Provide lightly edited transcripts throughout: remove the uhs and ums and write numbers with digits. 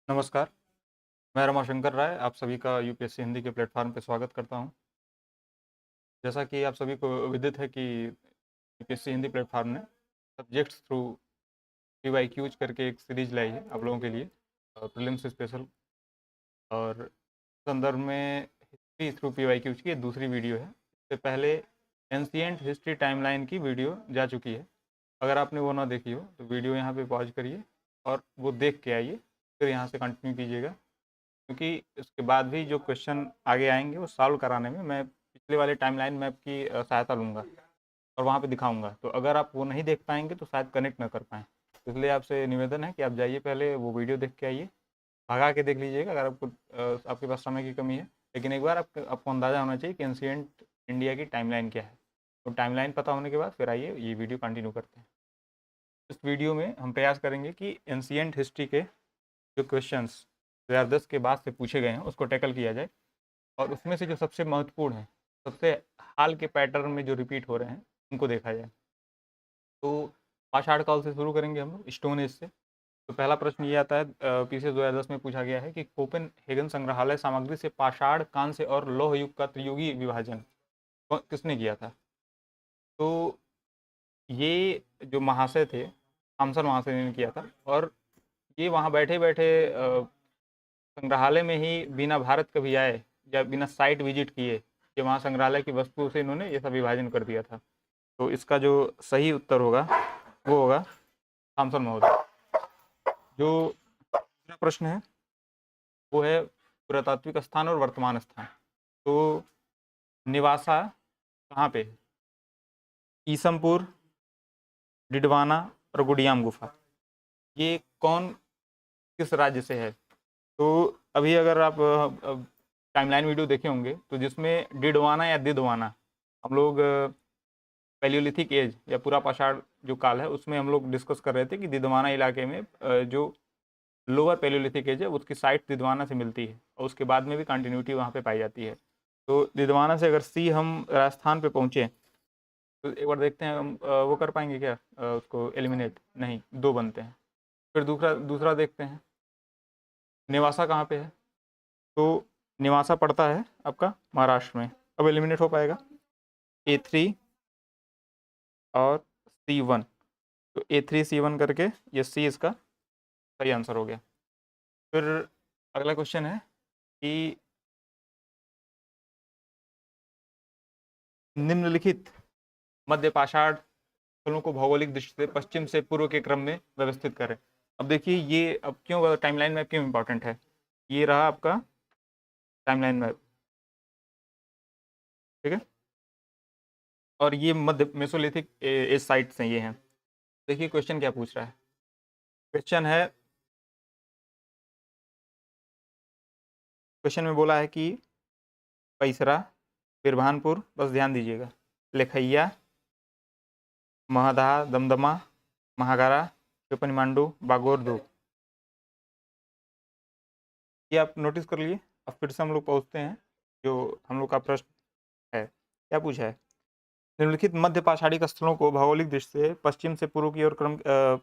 नमस्कार, मैं रमाशंकर राय आप सभी का यूपीएससी हिंदी के प्लेटफॉर्म पे स्वागत करता हूं। जैसा कि आप सभी को विदित है कि यूपीएससी हिंदी प्लेटफॉर्म ने सब्जेक्ट्स थ्रू पीवाईक्यूज करके एक सीरीज लाई है आप लोगों के लिए प्रीलिम्स स्पेशल। और संदर्भ में हिस्ट्री थ्रू पीवाईक्यूज की ये दूसरी वीडियो है। इससे पहले एंशिएंट हिस्ट्री टाइमलाइन की वीडियो जा चुकी है। अगर आपने वो ना देखी हो तो वीडियो यहाँ पे पॉज करिए और वो देख के आइए, फिर यहाँ से कंटिन्यू कीजिएगा, क्योंकि इसके बाद भी जो क्वेश्चन आगे आएंगे वो सॉल्व कराने में मैं पिछले वाले टाइमलाइन मैप की सहायता लूँगा और वहाँ पे दिखाऊंगा। तो अगर आप वो नहीं देख पाएंगे तो शायद कनेक्ट ना कर पाएँ। इसलिए आपसे निवेदन है कि आप जाइए, पहले वो वीडियो देख के आइए, भगा के देख लीजिएगा अगर आपको आपके पास समय की कमी है। लेकिन एक बार आपको अंदाज़ा होना चाहिए कि एंशिएंट इंडिया की टाइमलाइन क्या है। तो टाइमलाइन पता होने के बाद फिर आइए ये वीडियो कंटिन्यू करते हैं। इस वीडियो में हम प्रयास करेंगे कि एंशिएंट हिस्ट्री के जो क्वेश्चंस 2010 के बाद से पूछे गए हैं उसको टैकल किया जाए, और उसमें से जो सबसे महत्वपूर्ण है, सबसे हाल के पैटर्न में जो रिपीट हो रहे हैं उनको देखा जाए। तो पाषाण काल से शुरू करेंगे हम लोग, स्टोन एज से। तो पहला प्रश्न ये आता है, पीसीएस 2010 में पूछा गया है कि कोपेनहेगन संग्रहालय सामग्री से पाषाण, कांस्य और लौह युग का त्रियुगी विभाजन किसने किया था? तो ये जो महाशय थे, थॉमसन महाशय ने किया था। और ये वहाँ बैठे बैठे संग्रहालय में ही बिना भारत कभी आए या बिना साइट विजिट किए, ये वहाँ संग्रहालय की वस्तुओं से इन्होंने ये सब विभाजन कर दिया था। तो इसका जो सही उत्तर होगा वो होगा थॉमसन महोदय। जो दूसरा प्रश्न है वो है पुरातात्विक स्थान और वर्तमान स्थान। तो निवासा कहाँ पे है? ईसमपुर, डिडवाना और गुडियाम गुफा, ये कौन किस राज्य से है? तो अभी अगर आप टाइमलाइन वीडियो देखे होंगे तो जिसमें डिडवाना या दिदवाना, हम लोग पैलियोलिथिक एज या पूरा पाषाण जो काल है उसमें हम लोग डिस्कस कर रहे थे कि दिदवाना इलाके में जो लोअर पैलियोलिथिक एज है उसकी साइट दिदवाना से मिलती है और उसके बाद में भी कंटिन्यूटी वहाँ पे पाई जाती है। तो दिदवाना से अगर सी हम राजस्थान पे पहुँचे तो एक बार देखते हैं हम वो कर पाएंगे क्या, उसको एलिमिनेट? नहीं, दो बनते हैं। फिर दूसरा दूसरा देखते हैं, नेवासा कहाँ पे है? तो नेवासा पड़ता है आपका महाराष्ट्र में। अब एलिमिनेट हो पाएगा A3 और C1। तो A3 C1 करके ये C इसका सही आंसर हो गया। फिर अगला क्वेश्चन है कि निम्नलिखित मध्य पाषाण स्थलों को भौगोलिक दृष्टि से पश्चिम से पूर्व के क्रम में व्यवस्थित करें। अब देखिए ये अब क्यों टाइमलाइन मैप क्यों इंपॉर्टेंट है। ये रहा आपका टाइमलाइन मैप, ठीक है। और ये मध्य मेसोलिथिक एज साइट्स हैं, ये हैं। देखिए क्वेश्चन क्या पूछ रहा है। क्वेश्चन में बोला है कि पैसरा, बिरभानपुर, बस ध्यान दीजिएगा, लेखैया, महदहा, दमदमा, महागारा, मांडू, बागोर, दो, ये आप नोटिस कर लिए। अब फिर से हम लोग पहुँचते हैं जो हम लोग का प्रश्न है। क्या पूछा है? निम्नलिखित मध्य पाषाणिक स्थलों को भौगोलिक दृष्टि से पश्चिम से पूर्व की ओर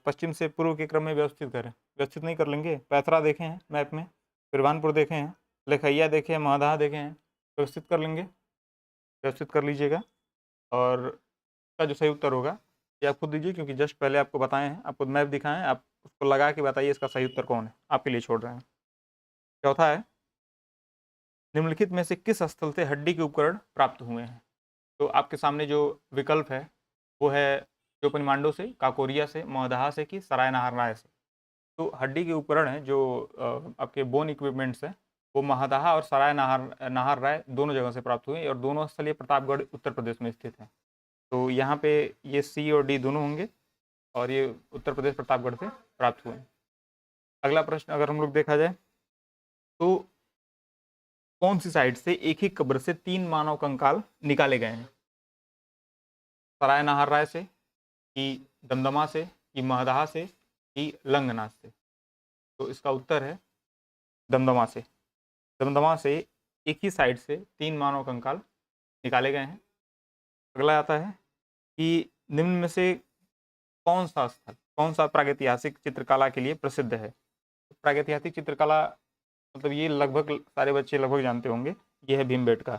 पश्चिम से पूर्व के क्रम में व्यवस्थित करें। व्यवस्थित नहीं कर लेंगे? पैथरा देखे हैं मैप में, बिरभानपुर देखे हैं, लेखैया देखे हैं, महदहा देखे हैं, व्यवस्थित कर लेंगे। व्यवस्थित कर लीजिएगा। और इसका जो सही उत्तर होगा ये आप खुद दीजिए, क्योंकि जस्ट पहले आपको बताए हैं, आपको मैप दिखाएं, आप उसको लगा के बताइए इसका सही उत्तर कौन है, आपके लिए छोड़ रहे हैं। चौथा है, निम्नलिखित में से किस स्थल से हड्डी के उपकरण प्राप्त हुए हैं? तो आपके सामने जो विकल्प है वो है जोपनिमांडो से, काकोरिया से, महदहा से कि सराय नाहरनाय से। तो हड्डी के उपकरण हैं जो आपके बोन इक्विपमेंट्स हैं, वो महदहा और सराय नाहर राय दोनों जगह से प्राप्त हुए और दोनों स्थल ये प्रतापगढ़ उत्तर प्रदेश में स्थित है। तो यहाँ पे ये सी और डी दोनों होंगे और ये उत्तर प्रदेश प्रतापगढ़ से प्राप्त हुए हैं। अगला प्रश्न अगर हम लोग देखा जाए तो कौन सी साइड से एक ही कब्र से 3 मानव कंकाल निकाले गए हैं? सराय नाहर राय से कि दमदमा से कि महदहा से कि लंगनाथ से? तो इसका उत्तर है दमदमा से। दमदमा से एक ही साइड से 3 मानव कंकाल निकाले गए हैं। अगला आता है कि निम्न में से कौन सा स्थल, कौन सा प्रागैतिहासिक चित्रकला के लिए प्रसिद्ध है? प्रागैतिहासिक चित्रकला मतलब ये लगभग सारे बच्चे लगभग जानते होंगे, ये है भीमबेटका।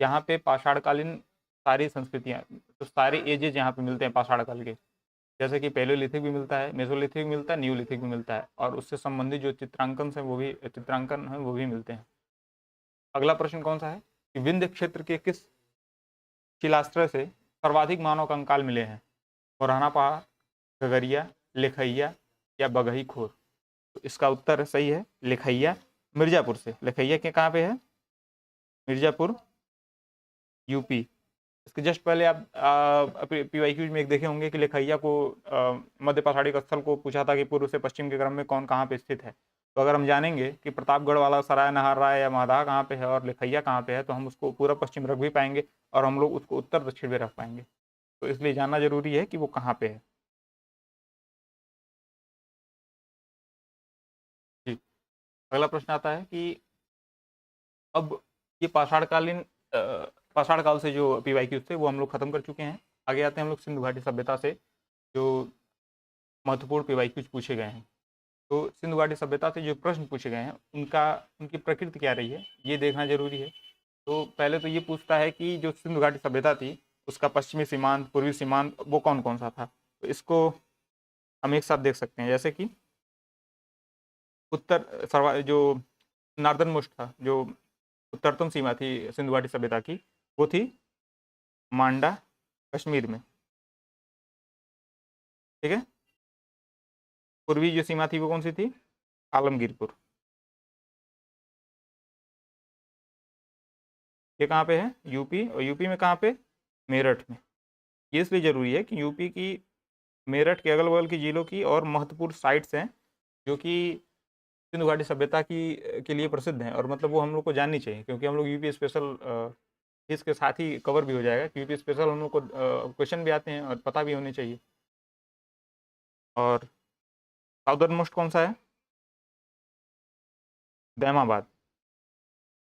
यहाँ पे पाषाणकालीन सारी संस्कृतियाँ, तो सारे एजेज यहाँ पे मिलते हैं पाषाण काल के, जैसे कि पैलेयोलिथिक भी मिलता है, मेसोलिथिक भी मिलता है, न्यूलिथिक भी मिलता है, और उससे संबंधित जो चित्रांकन है वो भी मिलते हैं। अगला प्रश्न कौन सा है कि विंध्य क्षेत्र के किस शिलास्त्र से सर्वाधिक मानव कंकाल मिले हैं? मुरहाना पहाड़, गगरिया, लेखैया या बगही खोर? तो इसका उत्तर सही है लेखैया, मिर्जापुर से। लेखैया के कहाँ पे है? मिर्जापुर, यूपी। इसके जस्ट पहले आप पीवाईक्यूज में एक देखे होंगे कि लेखैया को मध्य पहाड़ी स्थल को पूछा था कि पूर्व से पश्चिम के क्रम में कौन कहाँ पे स्थित है। तो अगर हम जानेंगे कि प्रतापगढ़ वाला सराय नहार राय या माधा कहाँ पे है और लेखैया कहाँ पे है, तो हम उसको पूरा पश्चिम रख भी पाएंगे और हम लोग उसको उत्तर दक्षिण में रख पाएंगे। तो इसलिए जानना जरूरी है कि वो कहाँ पे है। जी, अगला प्रश्न आता है कि अब ये पाषाण काल से जो पीवाईक्यूज थे वो हम लोग खत्म कर चुके हैं। आगे आते हैं हम लोग सिंधु घाटी सभ्यता से जो महत्वपूर्ण पीवाईक्यूज पूछे गए हैं। तो सिंधु घाटी सभ्यता से जो प्रश्न पूछे गए हैं उनकी प्रकृति क्या रही है ये देखना जरूरी है। तो पहले तो ये पूछता है कि जो सिंधु घाटी सभ्यता थी उसका पश्चिमी सीमांत, पूर्वी सीमांत वो कौन कौन सा था। तो इसको हम एक साथ देख सकते हैं, जैसे कि जो नॉर्दर्न मोस्ट था, जो उत्तरतम सीमा थी सिंधु घाटी सभ्यता की, वो थी मांडा, कश्मीर में। ठीक है। पूर्वी जो सीमा थी वो कौन सी थी? आलमगीरपुर। ये कहाँ पे है? यूपी। और यूपी में कहाँ पे? मेरठ में। ये इसलिए जरूरी है कि यूपी की मेरठ के अगल बगल की जिलों की और महत्वपूर्ण साइट्स हैं जो कि सिंधु घाटी सभ्यता की के लिए प्रसिद्ध हैं, और मतलब वो हम लोग को जाननी चाहिए, क्योंकि हम लोग यूपी स्पेशल इसके साथ ही कवर भी हो जाएगा। यूपी स्पेशल हम लोग को क्वेश्चन भी आते हैं और पता भी होने चाहिए। और साउदर्न मोस्ट कौन सा है? दैमाबाद।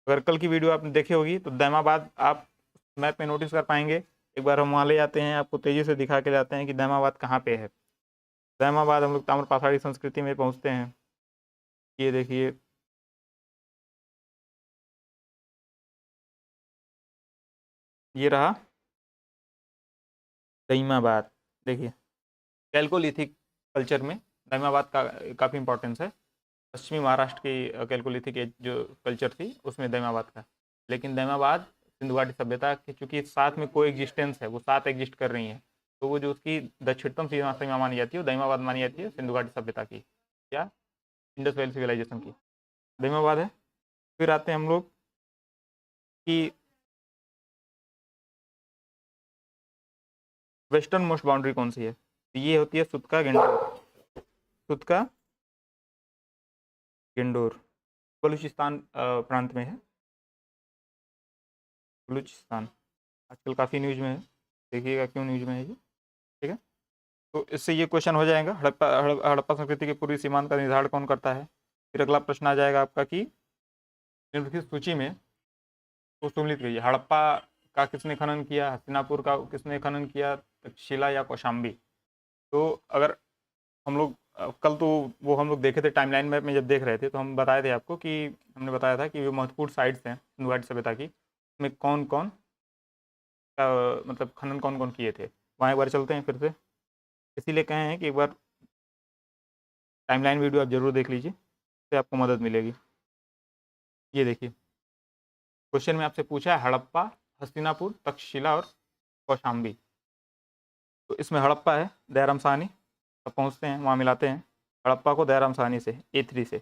अगर कल की वीडियो आपने देखी होगी तो दैमाबाद आप मैप में नोटिस कर पाएंगे। एक बार हम वहाँ ले जाते हैं, आपको तेज़ी से दिखा के जाते हैं कि दैमाबाद कहाँ पे है। दैमाबाद हम लोग ताम्र पहाड़ी संस्कृति में पहुँचते हैं। ये देखिए, ये रहा दैमाबाद। देखिए, कैल्कोलिथिक कल्चर में दैमाबाद का काफ़ी इंपॉर्टेंस है। पश्चिमी महाराष्ट्र की कैल्कोलिथिक एज जो कल्चर थी उसमें दैमाबाद का। लेकिन दैमाबाद सिंधु घाटी सभ्यता की चूंकि साथ में को एग्जिस्टेंस है, वो साथ एग्जिस्ट कर रही हैं, तो वो जो उसकी दक्षिणतम सीमा मानी जाती है वो दैमाबाद मानी जाती है सिंधु घाटी सभ्यता की, या इंडस वैली सिविलाइजेशन की दैमाबाद है। फिर आते हैं हम लोग कि वेस्टर्न मोस्ट बाउंड्री कौन सी है। तो ये होती है सुतका गेंडोर। सुतका गेंडोर बलूचिस्तान प्रांत में है। बलूचिस्तान आजकल काफ़ी न्यूज़ में है, देखिएगा क्यों न्यूज़ में है ये। ठीक है। तो इससे ये क्वेश्चन हो जाएगा, हड़प्पा संस्कृति के पूर्वी सीमांत का निर्धारण कौन करता है। फिर अगला प्रश्न आ जाएगा आपका कि निम्नलिखित सूची में तो सुमिलित कीजिए। हड़प्पा का किसने खनन किया, हस्तिनापुर का किसने खनन किया, तक्षशिला या कौशाम्बी। तो अगर हम लोग कल तो वो हम लोग देखे थे टाइमलाइन मैप में, जब देख रहे थे तो हम बताए थे आपको कि हमने बताया था कि वो महत्वपूर्ण साइट्स हैं सिंधु घाटी सभ्यता की, उसमें कौन कौन मतलब खनन कौन कौन किए थे। वहाँ एक बार चलते हैं फिर से, इसीलिए कहे हैं कि एक बार टाइमलाइन वीडियो आप जरूर देख लीजिए, इससे आपको मदद मिलेगी। ये देखिए, क्वेश्चन में आपसे पूछा है हड़प्पा, हस्तिनापुर, तक्षशिला और कौशाम्बी। तो इसमें हड़प्पा है दयाराम साहनी। अब पहुँचते हैं वहाँ मिलाते हैं हड़प्पा को दयाराम साहनी से, A3 से।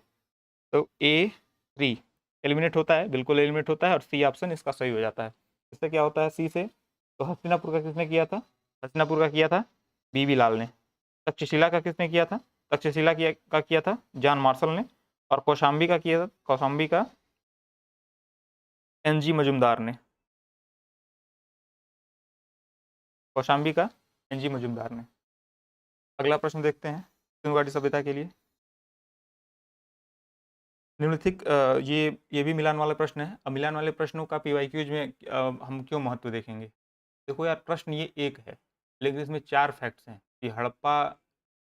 तो A3 एलिमिनेट होता है, बिल्कुल एलिमिनेट होता है, और सी ऑप्शन इसका सही हो जाता है। इससे क्या होता है सी से। तो हस्तिनापुर का किसने किया था? हस्तिनापुर का किया था बीबी लाल ने। तक्षशिला का किसने किया था? तक्षशिला का किया था जॉन मार्शल ने। और कौशाम्बी का किया था, कौशाम्बी का NG मजुमदार ने। कौशाम्बी का NG मजुमदार ने। अगला प्रश्न देखते हैं सिंधु घाटी सभ्यता के लिए। निम्नलिखित ये भी मिलान वाला प्रश्न है। अब मिलान वाले प्रश्नों का पीवाईक्यूज में हम क्यों महत्व देखेंगे। देखो यार, प्रश्न ये एक है लेकिन इसमें 4 फैक्ट्स हैं कि हड़प्पा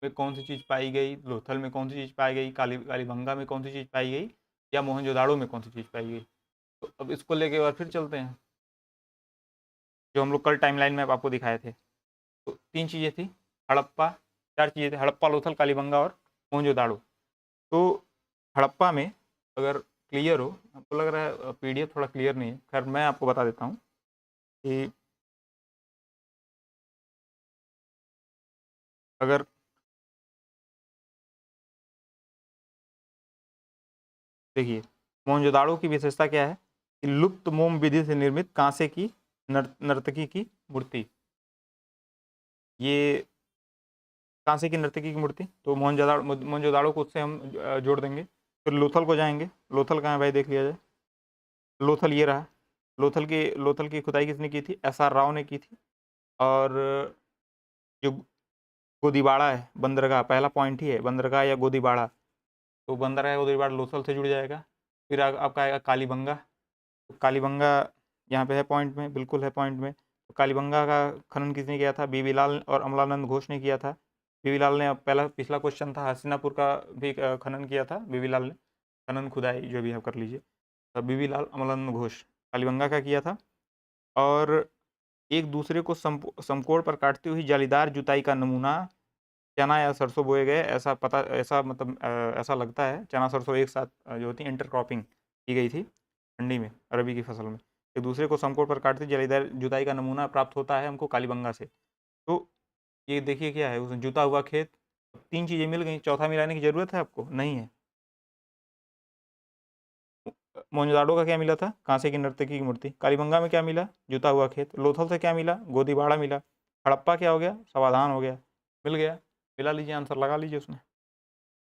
में कौन सी चीज़ पाई गई, लोथल में कौन सी चीज़ पाई गई, कालीबंगा में कौन सी चीज़ पाई गई, या मोहनजोदाड़ो में कौन सी चीज़ पाई गई। तो अब इसको लेके और फिर चलते हैं, जो हम लोग कल टाइमलाइन में आपको दिखाए थे। तो 3 चीज़ें थी, हड़प्पा, 4 चीज़ें थी, हड़प्पा, लोथल, कालीबंगा और मोहनजोदाड़ो। तो हड़प्पा में अगर क्लियर हो, आपको लग रहा है पीडीएफ थोड़ा क्लियर नहीं है, खैर मैं आपको बता देता हूँ कि अगर देखिए, मोहनजोदाड़ो की विशेषता क्या है कि लुप्त मोम विधि से निर्मित कांसे की नर्तकी की मूर्ति, ये कांसे की नर्तकी की मूर्ति। तो मोहनजोदाड़ो को उससे हम जोड़ देंगे। फिर लोथल को जाएंगे, लोथल कहाँ है भाई, देख लिया जाए। लोथल ये रहा, लोथल की खुदाई किसने की थी, एस आर राव ने की थी। और जो गोदीबाड़ा है, बंदरगाह, पहला पॉइंट ही है बंदरगाह या गोदीबाड़ा, तो बंदरगाह गोदीबाड़ा लोथल से जुड़ जाएगा। फिर आपका आएगा कालीबंगा, तो कालीबंगा यहाँ पे है पॉइंट में, बिल्कुल है पॉइंट में। तो कालीबंगा का खनन किसने किया था, बीबी लाल और अमलानंद घोष ने किया था। बीबी लाल ने, पहला पिछला क्वेश्चन था, हस्तिनापुर का भी खनन किया था बीबी लाल ने, खनन खुदाई जो भी आप कर लीजिए। तो बीबी लाल, अमलानंद घोष, कालीबंगा का किया था। और एक दूसरे को समकोण पर काटती हुई जालीदार जुताई का नमूना चना या सरसों बोए गए, ऐसा मतलब ऐसा लगता है, चना सरसों एक साथ जो होती है इंटरक्रॉपिंग की गई थी ठंडी में, रबी की फसल में। एक दूसरे को समकोण पर काटती जालीदार जुताई का नमूना प्राप्त होता है हमको कालीबंगा से। तो ये देखिए क्या है, उसमें जुता हुआ खेत, 3 चीज़ें मिल गई, चौथा मिलाने की ज़रूरत है आपको, नहीं है। मोहनजोदाड़ो का क्या मिला था, कांसे की नर्तकी की मूर्ति। कालीबंगा में क्या मिला, जुता हुआ खेत। लोथल से क्या मिला, गोदीबाड़ा मिला। हड़प्पा क्या हो गया, समाधान हो गया, मिल गया, मिला लीजिए, आंसर लगा लीजिए उसमें।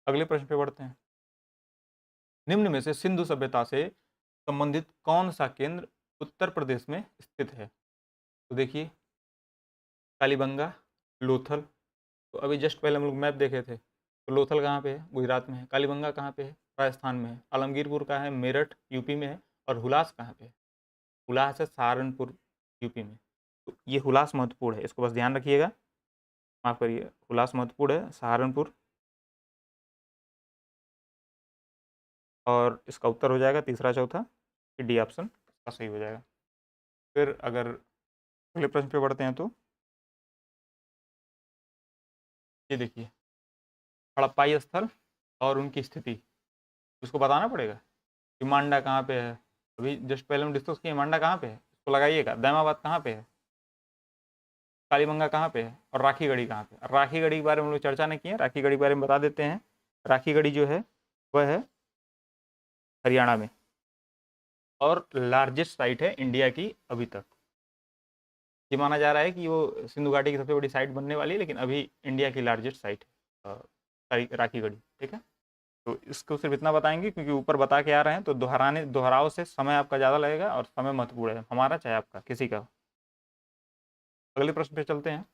अगले प्रश्न पे बढ़ते हैं। निम्न में से सिंधु सभ्यता से संबंधित कौन सा केंद्र उत्तर प्रदेश में स्थित है। तो देखिए, कालीबंगा, लोथल, तो अभी जस्ट पहले हम लोग मैप देखे थे, तो लोथल कहाँ पे है, गुजरात में है। कालीबंगा कहाँ पे है, राजस्थान में है। आलमगीरपुर का है, मेरठ यूपी में है। और हुलास कहाँ पे है, हुलास है सहारनपुर यूपी में। तो ये हुलास महत्वपूर्ण है, इसको बस ध्यान रखिएगा, माफ करिए, हुलास महत्वपूर्ण है, सहारनपुर। और इसका उत्तर हो जाएगा तीसरा चौथा, डी ऑप्शन इसका सही हो जाएगा। फिर अगर अगले प्रश्न पे बढ़ते हैं, तो ये देखिए, हड़प्पाई स्थल और उनकी स्थिति, इसको बताना पड़ेगा कि मांडा कहाँ पे है। अभी जस्ट पहले हम डिस्कस किए, मांडा कहाँ पे है, इसको लगाइएगा। दैमाबाद कहाँ पे है, कालीबंगा कहाँ पे है, और राखीगढ़ी कहाँ पे। राखीगढ़ी के बारे में हम लोग चर्चा नहीं किए, राखीगढ़ी के बारे में बता देते हैं। राखीगढ़ी जो है वह है हरियाणा में, और लार्जेस्ट साइट है इंडिया की अभी तक। ये माना जा रहा है कि वो सिंधु घाटी की सबसे बड़ी साइट बनने वाली है, लेकिन अभी इंडिया की लार्जेस्ट साइट है राखीगढ़ी, ठीक है। तो इसको सिर्फ इतना बताएंगे क्योंकि ऊपर बता के आ रहे हैं, तो दोहराव से समय आपका ज़्यादा लगेगा, और समय महत्वपूर्ण है, हमारा चाहे आपका, किसी का। अगले प्रश्न पे चलते हैं।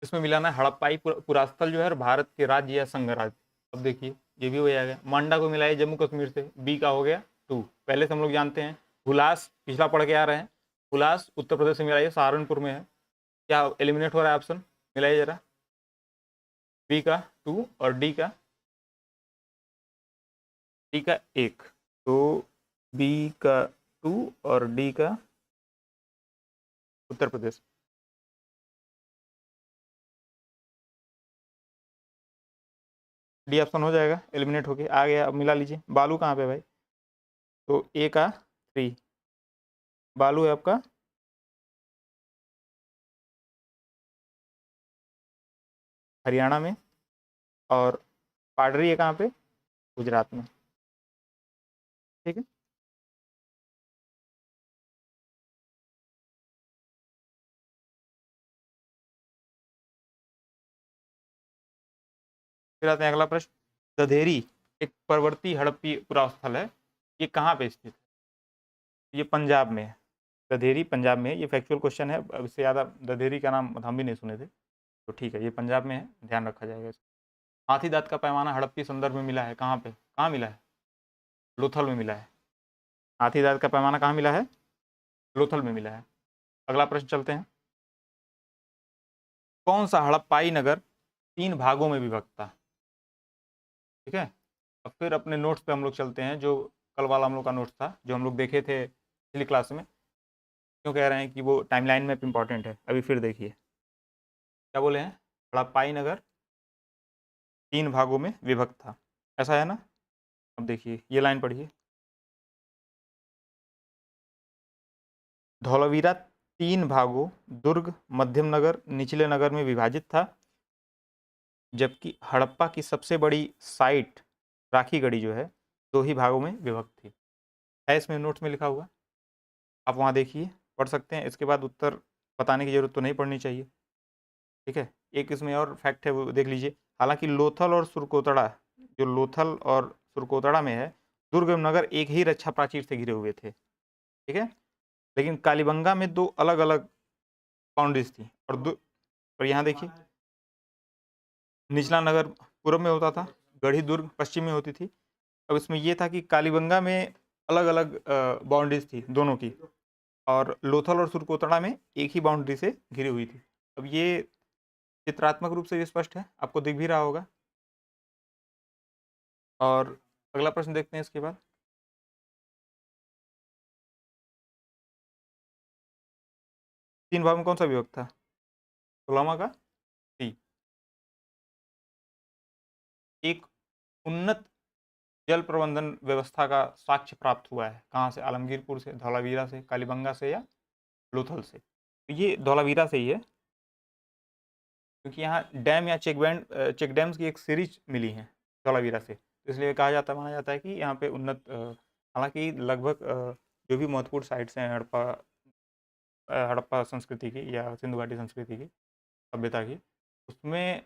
इसमें मिलाना है हड़प्पाई पुरास्थल जो है, और भारत के राज्य या संघ राज्य। अब देखिए, ये भी हो जाएगा। मांडा को मिलाइए जम्मू कश्मीर से, बी का हो गया 2। पहले से हम लोग जानते हैं। हुलास पिछला पढ़ के आ रहे हैं, हुलास उत्तर प्रदेश से मिलाइए, सहारनपुर में है। क्या एलिमिनेट हो रहा है ऑप्शन, मिलाइए जरा। बी का 2 और डी का 1। तो बी का 2 और डी का उत्तर प्रदेश। डी ऑप्शन हो जाएगा, एलिमिनेट होके आ गया। अब मिला लीजिए, बालू कहाँ पे भाई, तो ए का 3, बालू है आपका हरियाणा में, और पाडरी है कहाँ पे, गुजरात में, ठीक है। फिर आते हैं अगला प्रश्न। दधेरी एक पर्वतीय हड़प्पी पुरास्थल है, ये कहाँ पे स्थित है, ये पंजाब में है। दधेरी पंजाब में है, ये फैक्चुअल क्वेश्चन है, अब इससे ज़्यादा दधेरी का नाम हम भी नहीं सुने थे, तो ठीक है, ये पंजाब में है, ध्यान रखा जाएगा इसका। हाथी दांत का पैमाना हड़प्पी संदर्भ में मिला है, कहाँ पे, कहाँ मिला है, लोथल में मिला है। हाथी दांत का पैमाना कहाँ मिला है, लोथल में मिला है। अगला प्रश्न चलते हैं। कौन सा हड़प्पाई नगर 3 भागों में विभक्त था? ठीक है। अब फिर अपने नोट्स पे हम लोग चलते हैं, जो कल वाला हम लोग का नोट्स था, जो हम लोग देखे थे पिछली क्लास में। क्यों कह रहे हैं कि वो टाइमलाइन में इंपॉर्टेंट है, अभी फिर देखिए क्या बोले हैं। हड़प्पाई नगर 3 भागों में विभक्त था, ऐसा है ना। अब देखिए ये लाइन पढ़िए। धौलावीरा 3 भागों दुर्ग, मध्यम नगर, निचले नगर में विभाजित था, जबकि हड़प्पा की सबसे बड़ी साइट राखीगढ़ी जो है 2 ही भागों में विभक्त थी। है इसमें नोट्स में लिखा हुआ, आप वहाँ देखिए, पढ़ सकते हैं। इसके बाद उत्तर बताने की जरूरत तो नहीं पड़नी चाहिए। ठीक है। एक इसमें और फैक्ट है, वो देख लीजिए। हालांकि लोथल और सुरकोतड़ा, जो लोथल और सुरकोतड़ा में है, दुर्ग एवं नगर एक ही रक्षा प्राचीर से घिरे हुए थे। ठीक है। लेकिन कालीबंगा में 2 अलग अलग बाउंड्रीज थी। और यहाँ देखिए, निचला नगर पूर्व में होता था, गढ़ी दुर्ग पश्चिम में होती थी। अब इसमें ये था कि कालीबंगा में अलग अलग बाउंड्रीज थी दोनों की, और लोथल और सुरकोतड़ा में एक ही बाउंड्री से घिरी हुई थी। अब ये चित्रात्मक रूप से भी स्पष्ट है, आपको दिख भी रहा होगा। और अगला प्रश्न देखते हैं इसके बाद। 3 भाग में कौन सा विभक्त था? पुलवामा का सी। एक उन्नत जल प्रबंधन व्यवस्था का साक्ष्य प्राप्त हुआ है, कहाँ से? आलमगीरपुर से, धौलावीरा से, कालीबंगा से या लोथल से? तो ये धौलावीरा से ही है, क्योंकि यहाँ डैम या चेक डैम्स की एक सीरीज मिली है धौलावीरा से, तो इसलिए कहा जाता, माना जाता है कि यहाँ पे उन्नत, हालांकि लगभग जो भी महत्वपूर्ण साइट्स हैं हड़प्पा संस्कृति की या सिंधु घाटी संस्कृति की, सभ्यता की, उसमें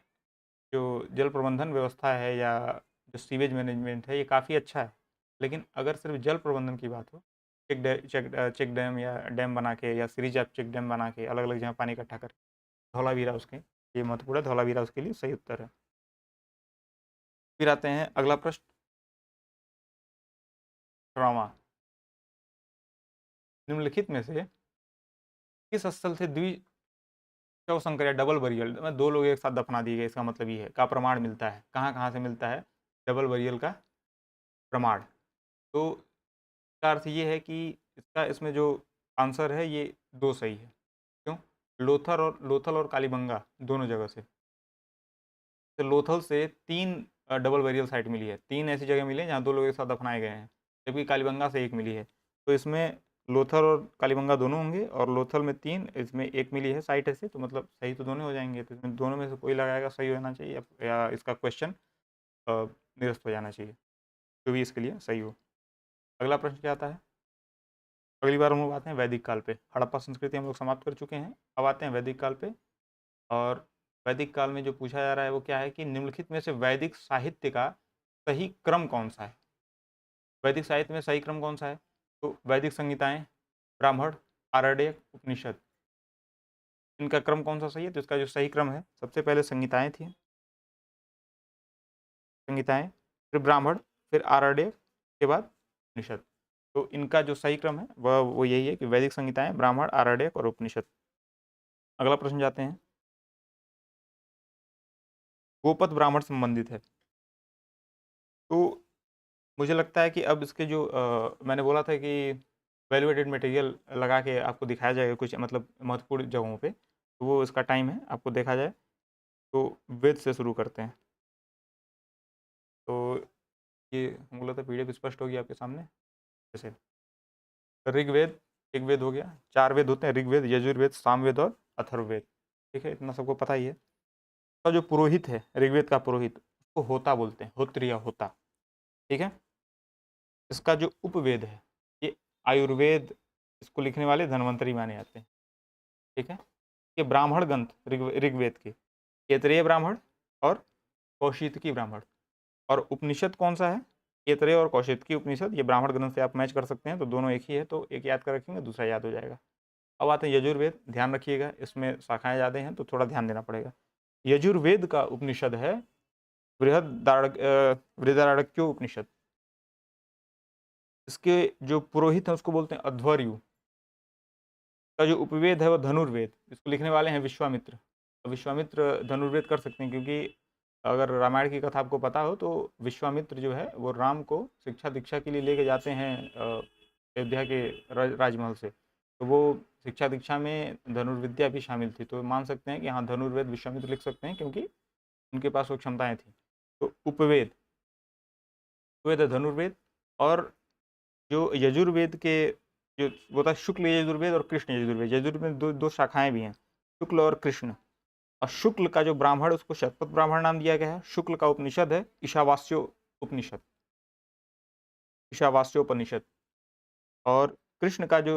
जो जल प्रबंधन व्यवस्था है या जो सीवेज मैनेजमेंट है, ये काफ़ी अच्छा है। लेकिन अगर सिर्फ जल प्रबंधन की बात हो, चेक डैम या डैम बना के या सीरीज ऑफ चेक डैम बना के अलग अलग जगह पानी इकट्ठा कर, धौलावीरा उसके, ये महत्वपूर्ण है, धौलावीरा उसके लिए सही उत्तर है। फिर आते हैं अगला प्रश्न, ट्रॉमा। निम्नलिखित में से किस स्थल से द्विशव या डबल बरियल में 2 लोग एक साथ दफना दिए गए, इसका मतलब ये है, का प्रमाण मिलता है? कहाँ कहाँ से मिलता है डबल बरियल का प्रमाण? तो इसका अर्थ ये है कि इसका, इसमें जो आंसर है ये 2 सही है। क्यों? लोथल और कालीबंगा दोनों जगह से। तो लोथल से 3 डबल बैरियल साइट मिली है, 3 ऐसी जगह मिली है जहाँ 2 लोग एक साथ दफनाए गए हैं, जबकि कालीबंगा से 1 मिली है। तो इसमें लोथल और कालीबंगा दोनों होंगे, और लोथल में 3, इसमें 1 मिली है साइट ऐसे, तो मतलब सही तो दोनों हो जाएंगे। तो इसमें दोनों में से कोई लगाएगा सही होना चाहिए, या इसका क्वेश्चन निरस्त हो जाना चाहिए, जो भी इसके लिए सही हो। अगला प्रश्न क्या आता है? अगली बार हम लोग आते हैं वैदिक काल पे। हड़प्पा संस्कृति हम लोग समाप्त कर चुके हैं, अब आते हैं वैदिक काल पे। और वैदिक काल में जो पूछा जा रहा है वो क्या है कि निम्नलिखित में से वैदिक साहित्य का सही क्रम कौन सा है? वैदिक साहित्य में सही क्रम कौन सा है? तो वैदिक संहिताएं, ब्राह्मण, आरण्यक, उपनिषद, इनका क्रम कौन सा सही है? तो इसका जो सही क्रम है, सबसे पहले संहिताएं थी, संहिताएं, फिर ब्राह्मण, फिर आरण्यक, के बाद उपनिषद। तो इनका जो सही क्रम है वह वो यही है कि वैदिक संहिताएं, ब्राह्मण, आरण्यक और उपनिषद। अगला प्रश्न जाते हैं, गोपद ब्राह्मण संबंधित है। तो मुझे लगता है कि अब इसके जो मैंने बोला था कि वैल्यूएटेड मटेरियल लगा के आपको दिखाया जाएगा कुछ, मतलब महत्वपूर्ण जगहों पे, तो वो इसका टाइम है, आपको देखा जाए तो वेद से शुरू करते हैं। तो ये हम बोला था पीडीएफ स्पष्ट होगी आपके सामने। जैसे ऋग्वेद, एक वेद हो गया, 4 वेद होते हैं, ऋग्वेद, यजुर्वेद, सामवेद और अथर्ववेद। ठीक है, इतना सबको पता ही है। तो जो पुरोहित है, ऋग्वेद का पुरोहित, उसको होता बोलते हैं, होत्र या होता। ठीक है। इसका जो उपवेद है, ये आयुर्वेद, इसको लिखने वाले धन्वंतरी माने जाते हैं। ठीक है। ये ब्राह्मण ग्रंथ ऋग्वेद के, ऐतरेय ब्राह्मण और कौशितकी ब्राह्मण। और उपनिषद कौन सा है? ऐतरेय और कौशितकी उपनिषद। ये ब्राह्मण ग्रंथ से आप मैच कर सकते हैं, तो दोनों एक ही है, तो एक याद कर रखेंगे, दूसरा याद हो जाएगा। अब आते हैं यजुर्वेद, ध्यान रखिएगा, इसमें शाखाएं ज़्यादा हैं तो थोड़ा ध्यान देना पड़ेगा। यजुर्वेद का उपनिषद है बृहदारण्यक उपनिषद। इसके जो पुरोहित हैं उसको बोलते हैं अध्वर्यु। का जो उपवेद है वो धनुर्वेद, इसको लिखने वाले हैं विश्वामित्र। विश्वामित्र धनुर्वेद कर सकते हैं, क्योंकि अगर रामायण की कथा आपको पता हो तो विश्वामित्र जो है वो राम को शिक्षा दीक्षा के लिए लेके जाते हैं अयोध्या के राजमहल से। तो वो शिक्षा दीक्षा में धनुर्विद्या भी शामिल थी, तो मान सकते हैं कि हाँ धनुर्वेद विश्वामित्र लिख सकते हैं, क्योंकि उनके पास वो क्षमताएं थी। तो उपवेद, वेद धनुर्वेद। और जो यजुर्वेद के जो वो था शुक्ल यजुर्वेद और कृष्ण यजुर्वेद। यजुर्वेद में दो शाखाएं भी हैं, शुक्ल और कृष्ण। और शुक्ल का जो ब्राह्मण उसको शतपथ ब्राह्मण नाम दिया गया है। शुक्ल का उपनिषद है ईशावास्यो उपनिषद, ईशावास्योपनिषद। और कृष्ण का जो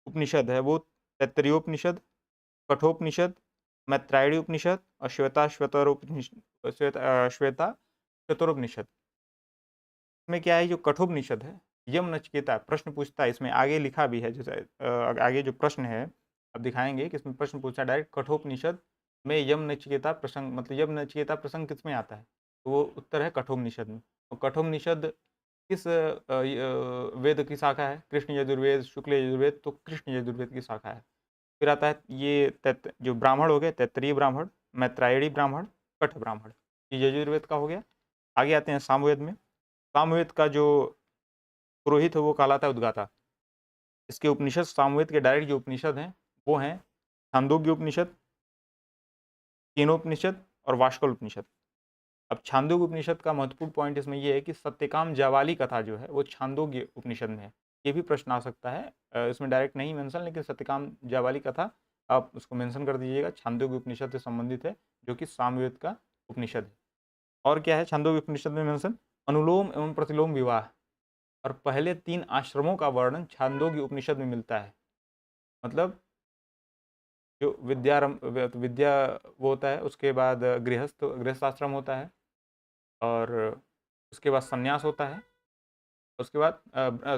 उपनिषद है वो तैत्तरीयोपनिषद, कठोपनिषद, मैत्रायणी उपनिषद और श्वेता श्वेतरोपनिषद। इसमें क्या है, जो कठोपनिषद है, यम नचिकेता प्रश्न पूछता है, इसमें आगे लिखा भी है, जैसे आगे जो प्रश्न है अब दिखाएंगे कि इसमें प्रश्न पूछता है डायरेक्ट, कठोपनिषद में यम नचिकेता प्रसंग, मतलब यम नचिकेता प्रसंग किस में आता है, तो वो उत्तर है कठोपनिषद में। और कठोपनिषद किस वेद की शाखा है, कृष्ण यजुर्वेद, शुक्ल यजुर्वेद, तो कृष्ण यजुर्वेद की शाखा है। फिर आता है ये जो ब्राह्मण हो गए, तैत्तरीय ब्राह्मण, मैत्रायणी ब्राह्मण, कठ ब्राह्मण, ये यजुर्वेद का हो गया। आगे आते हैं सामवेद में। सामवेद का जो पुरोहित है वो कहलाता है उद्गाता। इसके उपनिषद, सामवेद के डायरेक्ट जो उपनिषद हैं वो हैं छांदोग्य उपनिषद, केनोपनिषद और वाष्कल उपनिषद। अब छांदोग्य उपनिषद का महत्वपूर्ण पॉइंट इसमें यह है कि सत्यकाम जावाली कथा जो है वो छांदोग्य उपनिषद में है। ये भी प्रश्न आ सकता है, इसमें डायरेक्ट नहीं मेंशन, लेकिन सत्यकाम जावाली कथा आप उसको मेंशन कर दीजिएगा, छांदोग्य उपनिषद से संबंधित है, जो कि सामवेद का उपनिषद है। और क्या है छांदोग्य उपनिषद में मेंशन, अनुलोम एवं प्रतिलोम विवाह और पहले 3 आश्रमों का वर्णन छांदोग्य उपनिषद में मिलता है। मतलब जो विद्या वो होता है, उसके बाद गृहस्थ आश्रम होता है, और उसके बाद संन्यास होता है, उसके बाद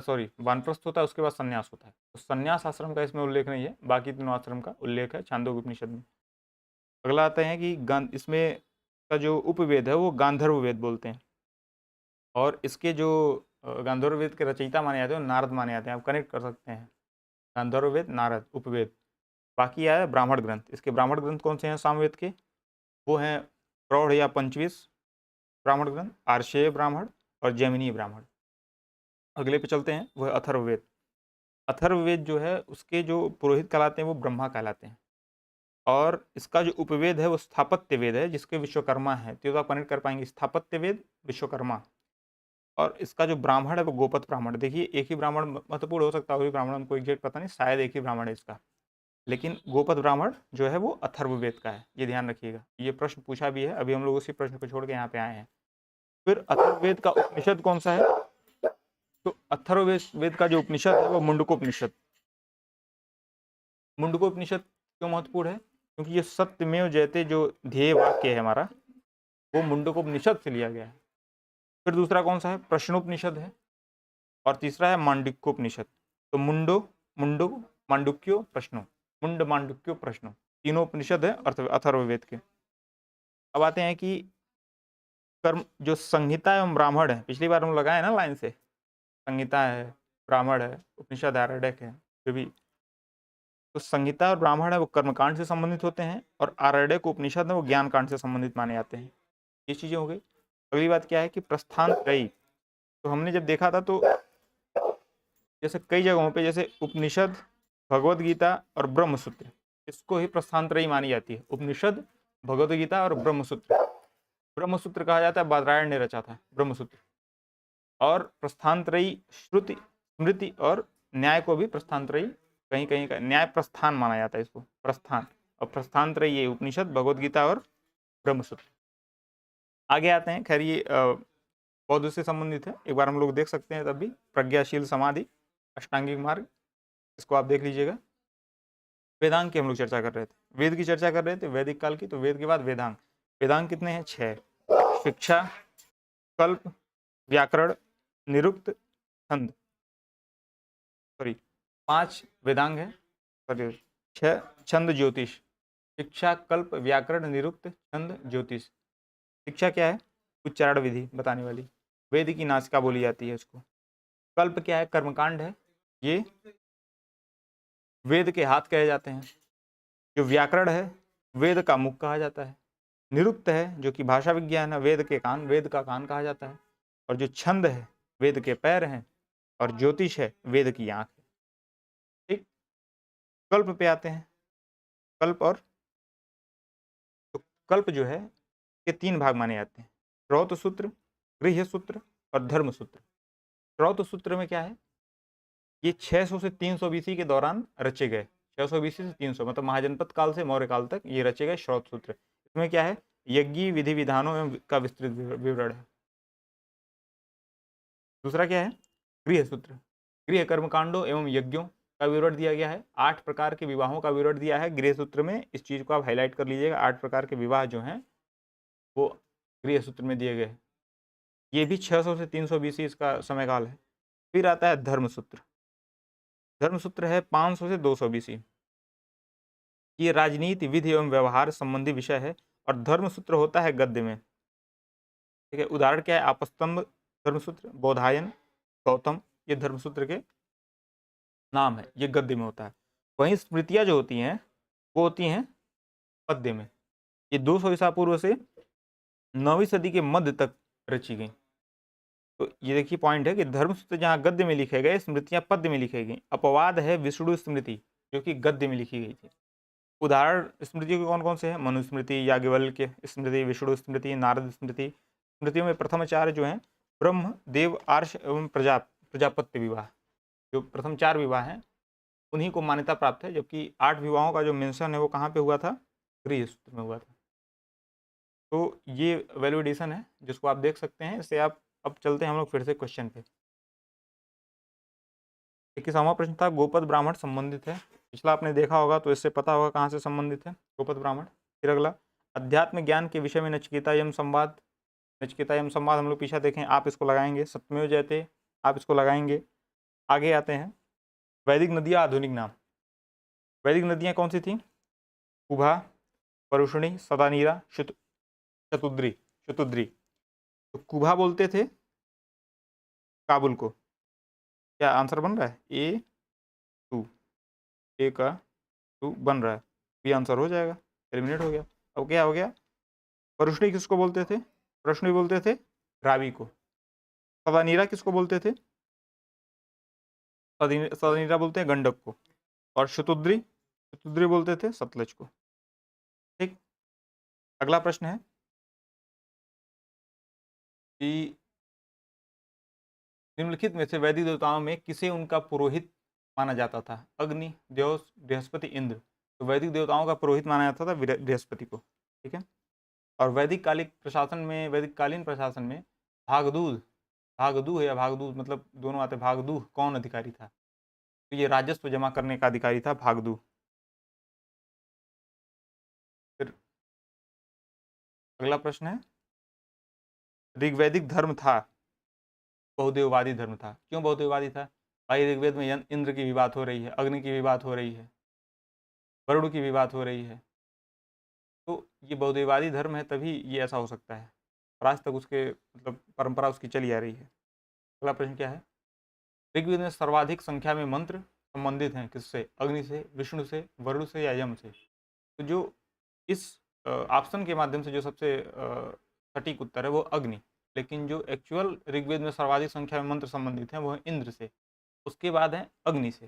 सॉरी वानप्रस्थ होता है, उसके बाद संन्यास होता है। तो संन्यास आश्रम का इसमें उल्लेख नहीं है, बाकी तीनों आश्रम का उल्लेख है छांदोग्य उपनिषद में। अगला आते हैं कि इसमें का जो उपवेद है वो गांधर्व वेद बोलते हैं, और इसके जो गांधर्व वेद के रचयिता माने जाते हैं वो नारद माने जाते हैं। आप कनेक्ट कर सकते हैं गांधर्व वेद, नारद, उपवेद। बाकी आया ब्राह्मण ग्रंथ। इसके ब्राह्मण ग्रंथ कौन से हैं सामवेद के, वो हैं प्रौढ़ या पंचविश ब्राह्मण ग्रंथ, आर्षेय ब्राह्मण और जैमिनी ब्राह्मण। अगले पे चलते हैं, वो है अथर्ववेद। अथर्ववेद जो है उसके जो पुरोहित कहलाते हैं वो ब्रह्मा कहलाते हैं, और इसका जो उपवेद है वो स्थापत्य वेद है, जिसके विश्वकर्मा है। तो आप कनेक्ट कर पाएंगे स्थापत्य वेद, विश्वकर्मा। और इसका जो ब्राह्मण है वो गोपत ब्राह्मण। देखिए एक ही ब्राह्मण महत्वपूर्ण हो सकता है, वही ब्राह्मण हमको एग्जैक्ट पता नहीं, शायद एक ही ब्राह्मण है इसका, लेकिन गोपत ब्राह्मण जो है वो अथर्ववेद का है, ये ध्यान रखिएगा। ये प्रश्न पूछा भी है, अभी हम लोग उसी प्रश्न को छोड़ के यहाँ पे आए हैं। फिर अथर्ववेद का उपनिषद कौन सा है, तो अथर्ववेद का जो उपनिषद है वो मुंडकोपनिषद। मुंडकोपनिषद क्यों महत्वपूर्ण है, क्योंकि ये सत्यमेव जयते जो ध्येय वाक्य है हमारा, वो मुंडकोपनिषद से लिया गया है। फिर दूसरा कौन सा है, प्रश्नोपनिषद है, और तीसरा है मांडुक्योपनिषद। तो मुंडो मांडुक्यो प्रश्नो, मुंड मांडुक्यो प्रश्नो, तीनों उपनिषद है अथर्ववेद के। अब आते हैं कि कर्म जो संहिता एवं ब्राह्मण है, पिछली बार हम लगाए ना लाइन से, संहिता है, ब्राह्मण है, उपनिषद आरण्यक है, जो भी। तो संहिता और ब्राह्मण है वो कर्मकांड से संबंधित होते हैं, और आरण्यक उपनिषद है वो ज्ञान कांड से संबंधित माने जाते हैं। ये चीजें हो गई। अगली बात क्या है कि प्रस्थान त्रयी। तो हमने जब देखा था तो जैसे कई जगहों पे, जैसे उपनिषद, भगवद गीता और ब्रह्मसूत्र, इसको ही प्रस्थान त्रयी मानी जाती है। उपनिषद, भगवद गीता और ब्रह्मसूत्र। ब्रह्मसूत्र कहा जाता है बादरायण ने रचा था ब्रह्मसूत्र। और प्रस्थानत्रयी श्रुति, स्मृति और न्याय को भी प्रस्थानत्रयी, कहीं कहीं का न्याय प्रस्थान माना जाता है इसको, प्रस्थान। और प्रस्थानत्रयी ये उपनिषद, भगवद गीता और ब्रह्मसूत्र। आगे आते हैं, खैर ये बौद्ध से संबंधित है, एक बार हम लोग देख सकते हैं तब भी। प्रज्ञाशील समाधि, अष्टांगिक मार्ग, इसको आप देख लीजिएगा। वेदांग की हम लोग चर्चा कर रहे थे, वेद की चर्चा कर रहे थे, वैदिक काल की। तो वेद के बाद वेदांग। वेदांग कितने हैं, 6। शिक्षा, कल्प, व्याकरण, निरुक्त, छंद, सॉरी 5 वेदांग है, सॉरी 6, छंद, ज्योतिष। शिक्षा, कल्प, व्याकरण, निरुक्त, छंद, ज्योतिष। शिक्षा क्या है, उच्चारण विधि बताने वाली, वेद की नासिका बोली जाती है इसको। कल्प क्या है, कर्मकांड है, ये वेद के हाथ कहे जाते हैं। जो व्याकरण है वेद का मुख कहा जाता है। निरुक्त है जो कि भाषा विज्ञान है, वेद के कान, वेद का कान कहा जाता है। और जो छंद है वेद के पैर हैं, और ज्योतिष है वेद की आंख है। ठीक। कल्प पे आते हैं। कल्प और तो कल्प जो है ये 3 भाग माने जाते हैं, श्रौत सूत्र, गृह्य सूत्र और धर्म सूत्र। श्रौत सूत्र में क्या है, ये 600 से 300 बीसी के दौरान रचे गए। 600 बीसी से 300 मतलब महाजनपद काल से मौर्य काल तक ये रचे गए श्रौत सूत्र। इसमें क्या है, यज्ञ विधि विधानों का विस्तृत विवरण है। दूसरा क्या है, गृह सूत्र, गृह कर्मकांडों एवं यज्ञों का विवरण दिया गया है। 8 प्रकार के विवाहों का विवरण दिया है गृह सूत्र में। इस चीज को आप हाईलाइट कर लीजिएगा, 8 प्रकार के विवाह जो हैं वो गृह सूत्र में दिए गए हैं। ये भी 600 से 300 बीसी इसका समयकाल है। फिर आता है धर्मसूत्र। धर्मसूत्र है 500 से 200 बीसी। ये राजनीति विधि एवं व्यवहार संबंधी विषय है और धर्मसूत्र होता है गद्य में। ठीक है, उदाहरण क्या है, आपस्तंभ धर्मसूत्र, बोधायन, गौतम, ये धर्मसूत्र के नाम है, ये गद्य में होता है। वहीं स्मृतियां जो होती हैं वो होती हैं पद्य में। ये 200 ईसा पूर्व से 9वीं सदी के मध्य तक रची गई। तो ये देखिए पॉइंट है कि धर्मसूत्र जहाँ गद्य में लिखे गए, स्मृतियां पद्य में लिखी गई। अपवाद है विष्णु स्मृति जो कि गद्य में लिखी गई थी। उदाहरण स्मृति के कौन कौन से हैं, मनुस्मृति, याज्ञवल्क्य स्मृति, विष्णु स्मृति, नारद स्मृति। स्मृतियों में प्रथम 4 जो हैं ब्रह्म, देव, आर्ष एवं प्रजापत्य विवाह, जो प्रथम 4 विवाह हैं उन्हीं को मान्यता प्राप्त है। जबकि 8 विवाहों का जो मेंशन है वो कहाँ पे हुआ था, गृह सूत्र में हुआ था। तो ये वैल्यू एडिशन है जिसको आप देख सकते हैं। इससे आप अब चलते हैं हम लोग फिर से क्वेश्चन पे। 21वां प्रश्न था गोपद ब्राह्मण संबंधित है। पिछला आपने देखा होगा तो इससे पता होगा कहाँ से संबंधित है गोपद ब्राह्मण। फिर अगला, अध्यात्म ज्ञान के विषय में नचिकेता यम संवाद। नचिकेता यम संवाद हम लोग पीछा देखें, आप इसको लगाएंगे। सत्यमेव जयते आप इसको लगाएंगे। आगे आते हैं, वैदिक नदियाँ आधुनिक नाम। वैदिक नदियाँ कौन सी थी, कुभा, परुषणी, सदानीरा, शतुद्री। शतुद्री तो कुभा बोलते थे काबुल को। क्या आंसर बन रहा है, A2, ए का 2 बन रहा है, ये आंसर हो जाएगा, एलिमिनेट हो गया। अब क्या हो गया, परुष्णी किसको बोलते थे, परुष्णी बोलते थे रावी को। सदानीरा किसको बोलते थे, सदानीरा बोलते हैं गंडक को। और शतुद्री, शतुद्री बोलते थे सतलज को। ठीक। अगला प्रश्न है कि निम्नलिखित में से वैदिक देवताओं में किसे उनका पुरोहित माना जाता था, अग्नि, देव, बृहस्पति, इंद्र। तो वैदिक देवताओं का पुरोहित माना जाता था बृहस्पति को। ठीक है। और वैदिक कालिक प्रशासन में, वैदिक कालीन प्रशासन में भागदूध, भागदू है या भागदूत मतलब दोनों आते, भागदू कौन अधिकारी था, तो ये राजस्व जमा करने का अधिकारी था भागदू। फिर अगला प्रश्न है, ऋग्वैदिक धर्म था बहुदेववादी धर्म था। क्यों बहुदेववादी था, भाई ऋग्वेद में इंद्र की भी बात हो रही है, अग्नि की भी बात हो रही है, वरुण की भी बात हो रही है, तो ये बहुदेववादी धर्म है, तभी ये ऐसा हो सकता है। और आज तक उसके मतलब परंपरा उसकी चली आ रही है। अगला प्रश्न क्या है, ऋग्वेद में सर्वाधिक संख्या में मंत्र संबंधित हैं किससे, अग्नि से, विष्णु से, वरुण से या यम से। तो जो इस ऑप्शन के माध्यम से जो सबसे सटीक उत्तर है वो अग्नि। लेकिन जो एक्चुअल ऋग्वेद में सर्वाधिक संख्या में मंत्र संबंधित हैं वो है इंद्र से, उसके बाद है अग्नि से,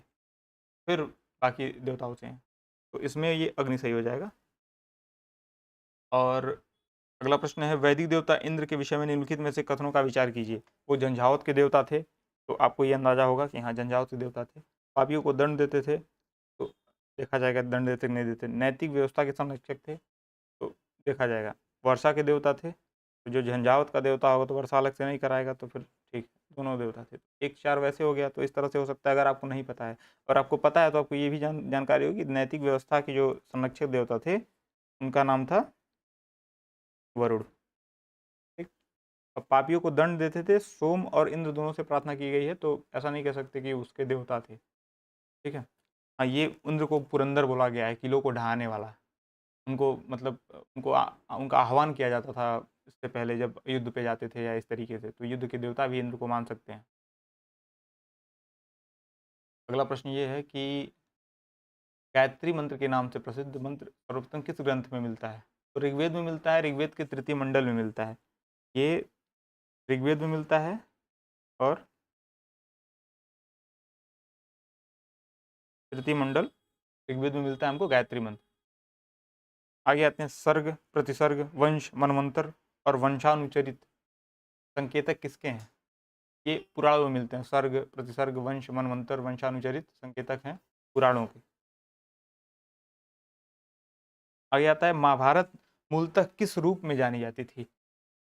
फिर बाकी देवताओं से हैं। तो इसमें ये अग्नि सही हो जाएगा। और अगला प्रश्न है, वैदिक देवता इंद्र के विषय में निम्नलिखित में से कथनों का विचार कीजिए। वो झंझावत के देवता थे, तो आपको ये अंदाजा होगा कि हाँ झंझावत के देवता थे। पापियों को दंड देते थे, तो देखा जाएगा दंड देते नहीं देते। नैतिक व्यवस्था के संरक्षक थे, तो देखा जाएगा। वर्षा के देवता थे, तो जो झंझावत का देवता होगा तो वर्षा अलग से नहीं कराएगा, तो फिर ठीक, दोनों देवता थे। 1-4 वैसे हो गया, तो इस तरह से हो सकता है अगर आपको नहीं पता है। और आपको पता है तो आपको ये भी जानकारी होगी, नैतिक व्यवस्था के जो संरक्षक देवता थे उनका नाम था वरुण। ठीक। अब पापियों को दंड देते थे, सोम और इंद्र दोनों से प्रार्थना की गई है, तो ऐसा नहीं कह सकते कि उसके देवता थे। ठीक है। हाँ, ये इंद्र को पुरंदर बोला गया है, किलों को ढहाने वाला। उनको मतलब उनका आह्वान किया जाता था इससे पहले जब युद्ध पे जाते थे या इस तरीके से, तो युद्ध के देवता भी इंद्र को मान सकते हैं। अगला प्रश्न ये है कि गायत्री मंत्र के नाम से प्रसिद्ध मंत्र सर्वप्रथम किस ग्रंथ में मिलता है? तो ऋग्वेद में मिलता है, ऋग्वेद के तृतीय मंडल में मिलता है। ये ऋग्वेद में मिलता है और तृतीय मंडल ऋग्वेद में मिलता है हमको गायत्री मंत्र। आगे आते हैं, सर्ग, प्रतिसर्ग, वंश, मनवंतर और वंशानुचरित संकेतक किसके हैं? ये पुराणों में मिलते हैं। सर्ग, प्रतिसर्ग, वंश, मनवंतर, वंशानुचरित संकेतक हैं पुराणों के। आगे आता है, महाभारत मूलतः किस रूप में जानी जाती थी?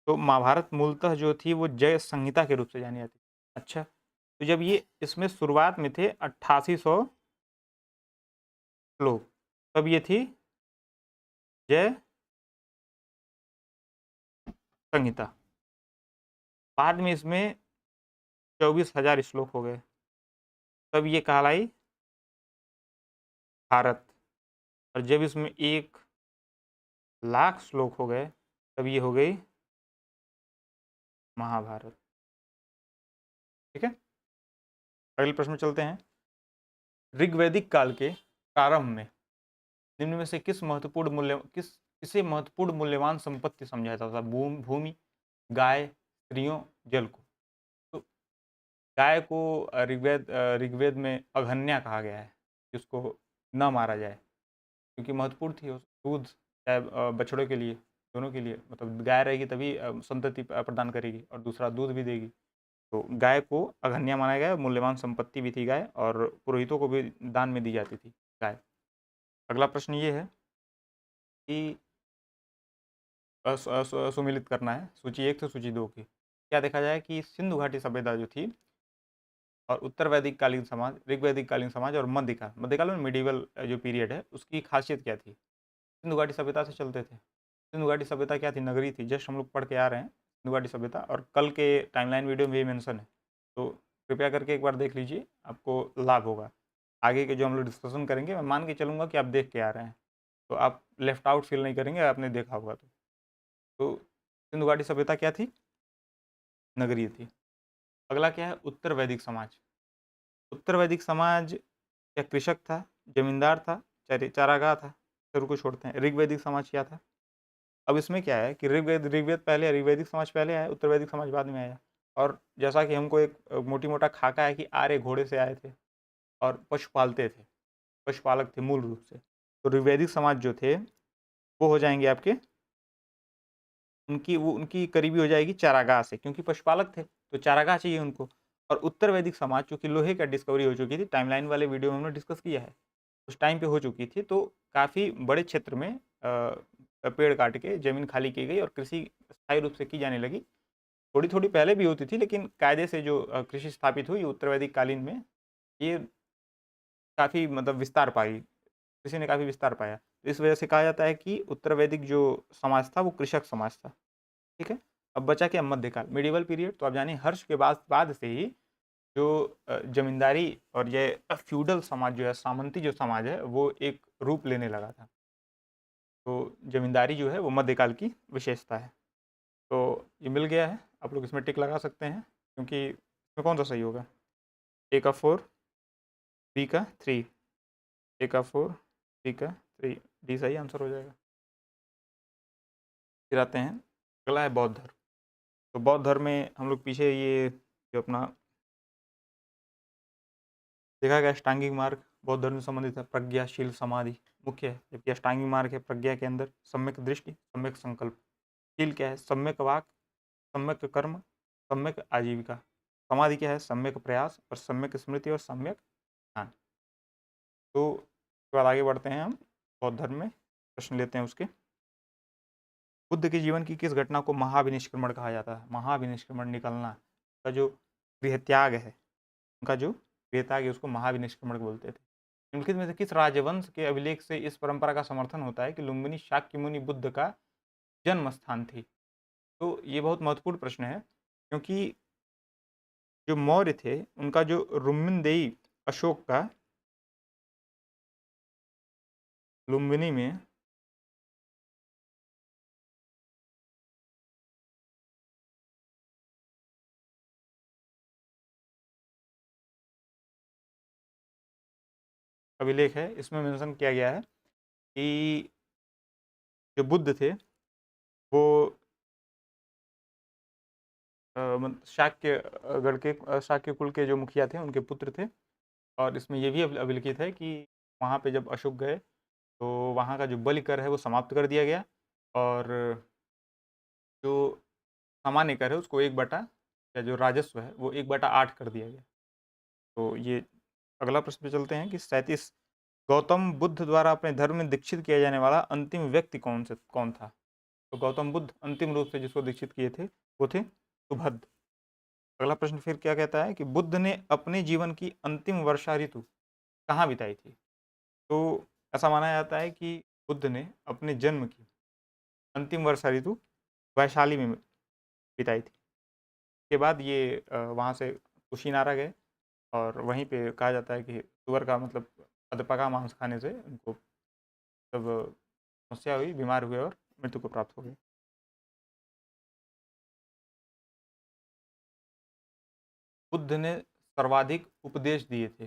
तो महाभारत मूलतः जो थी वो जय संहिता के रूप से जानी जाती थी। अच्छा, तो जब ये इसमें शुरुआत में थे 8800 श्लोक, तब ये थी जय संहिता। बाद में इसमें 24,000 श्लोक हो गए, तब ये कहलाई भारत। और जब इसमें 1,00,000 श्लोक हो गए, तब ये हो गई महाभारत। ठीक है, अगले प्रश्न में चलते हैं। ऋग्वैदिक काल के प्रारंभ में निम्न में से किसे महत्वपूर्ण मूल्यवान संपत्ति समझा जाता था? भूमि, गाय, स्त्रियों, जल को। तो गाय को ऋग्वेद में अघन्या कहा गया है, जिसको न मारा जाए, क्योंकि महत्वपूर्ण थी। दूध चाहे बछड़ों के लिए, दोनों के लिए, मतलब गाय रहेगी तभी संतति प्रदान करेगी और दूसरा दूध भी देगी। तो गाय को अघन्या माना गया, मूल्यवान संपत्ति भी थी गाय, और पुरोहितों को भी दान में दी जाती थी गाय। अगला प्रश्न ये है कि सुमिलित करना है सूची 1 से सूची 2 की। क्या देखा जाए कि सिंधु घाटी सभ्यता जो थी और उत्तर वैदिक कालीन समाज, ऋग्वैदिक कालीन समाज और मध्यकाल में मिडिवल जो पीरियड है, उसकी खासियत क्या थी? सिंधु घाटी सभ्यता से चलते थे। सिंधु घाटी सभ्यता क्या थी? नगरी थी। जस्ट हम लोग पढ़ के आ रहे हैं सिंधु घाटी सभ्यता, और कल के टाइमलाइन वीडियो में भी मेंशन है, तो कृपया करके एक बार देख लीजिए, आपको लाभ होगा। आगे के जो हम लोग डिस्कशन करेंगे, मैं मान के चलूँगा कि आप देख के आ रहे हैं, तो आप लेफ्ट आउट फील नहीं करेंगे, आपने देखा होगा तो सिंधु घाटी सभ्यता क्या थी? नगरीय थी। अगला क्या है? उत्तर वैदिक समाज। उत्तर वैदिक समाज क्या कृषक था, जमींदार था, चारागाह था? शुरू को छोड़ते हैं। ऋग्वैदिक समाज क्या था? अब इसमें क्या है कि ऋग्वेद पहले, ऋग्वैदिक समाज पहले आया, उत्तर वैदिक समाज बाद में आया। और जैसा कि हमको एक मोटी मोटा खाका है कि आर्य घोड़े से आए थे और पशु पालते थे, पशुपालक थे मूल रूप से। तो ऋग्वैदिक समाज जो थे वो हो जाएंगे आपके, उनकी करीबी हो जाएगी चारागाह से, क्योंकि पशुपालक थे तो चारागाह चाहिए उनको। और उत्तर वैदिक समाज, चूंकि लोहे का डिस्कवरी हो चुकी थी, टाइमलाइन वाले वीडियो में हमने डिस्कस किया है, उस टाइम पे हो चुकी थी, तो काफ़ी बड़े क्षेत्र में पेड़ काट के ज़मीन खाली की गई और कृषि स्थायी रूप से की जाने लगी। थोड़ी थोड़ी पहले भी होती थी, लेकिन कायदे से जो कृषि स्थापित हुई उत्तर वैदिक कालीन में, ये काफ़ी मतलब विस्तार पाई, कृषि ने काफ़ी विस्तार पाया। तो इस वजह से कहा जाता है कि उत्तर वैदिक जो समाज था वो कृषक समाज था। ठीक है, अब बचा क्या? मध्यकाल, मिडिवल पीरियड। तो आप जानिए, हर्ष के बाद से ही जो जमींदारी और ये फ्यूडल समाज जो है, सामंती जो समाज है, वो एक रूप लेने लगा था। तो जमींदारी जो है वो मध्यकाल की विशेषता है। तो ये मिल गया है, आप लोग इसमें टिक लगा सकते हैं, क्योंकि इसमें कौन सा सही होगा? ए का 4, बी का 3, ए का 4, बी का 3, डी सही आंसर हो जाएगा। फिर आते हैं, अगला है बौद्ध धर्म। तो बौद्ध धर्म में हम लोग पीछे ये जो अपना देखा गया अष्टांगिक मार्ग बौद्ध धर्म से संबंधित है। प्रज्ञाशील समाधि मुख्य है, जबकि अष्टांगिक मार्ग है प्रज्ञा के अंदर सम्यक दृष्टि, सम्यक संकल्प। शील क्या है? सम्यक वाक, सम्यक कर्म, सम्यक आजीविका। समाधि क्या है? सम्यक प्रयास और सम्यक स्मृति और सम्यक ध्यान। तो उसके बाद आगे बढ़ते हैं हम बौद्ध धर्म में, प्रश्न लेते हैं उसके। बुद्ध के जीवन की किस घटना को महाविनिष्क्रमण कहा जाता है? महाविनिष्क्रमण, निकलना का जो गृह त्याग है, उनका जो गृह त्याग है उसको महाविनिष्क्रमण बोलते थे। निम्नलिखित में से किस राजवंश के अभिलेख से इस परंपरा का समर्थन होता है कि लुम्बिनी शाक्यमुनि बुद्ध का जन्म स्थान थी? तो ये बहुत महत्वपूर्ण प्रश्न है, क्योंकि जो मौर्य थे उनका जो रुम्मिनदेई अशोक का लुम्बिनी में अभिलेख है, इसमें मेंशन किया गया है कि जो बुद्ध थे वो शाक्य गढ़ के शाक्य कुल के जो मुखिया थे उनके पुत्र थे। और इसमें ये भी अभिलिखित है कि वहाँ पे जब अशोक गए तो वहाँ का जो बलि कर है वो समाप्त कर दिया गया, और जो सामान्य कर है उसको 1/, या जो राजस्व है वो 1/8 कर दिया गया। तो ये अगला प्रश्न पे चलते हैं कि 37 गौतम बुद्ध द्वारा अपने धर्म में दीक्षित किया जाने वाला अंतिम व्यक्ति कौन था? तो गौतम बुद्ध अंतिम रूप से जिसको दीक्षित किए थे वो थे सुभद्र। अगला प्रश्न फिर क्या कहता है कि बुद्ध ने अपने जीवन की अंतिम वर्षा ऋतु कहाँ बिताई थी? तो ऐसा माना जाता है कि बुद्ध ने अपने जन्म की अंतिम वर्षा ऋतु वैशाली में बिताई थी। उसके बाद ये वहाँ से कुशीनारा गए, और वहीं पे कहा जाता है कि सुअर का मतलब अधपका मांस खाने से उनको तब समस्या हुई, बीमार हुए और मृत्यु को प्राप्त हो गई। बुद्ध ने सर्वाधिक उपदेश दिए थे,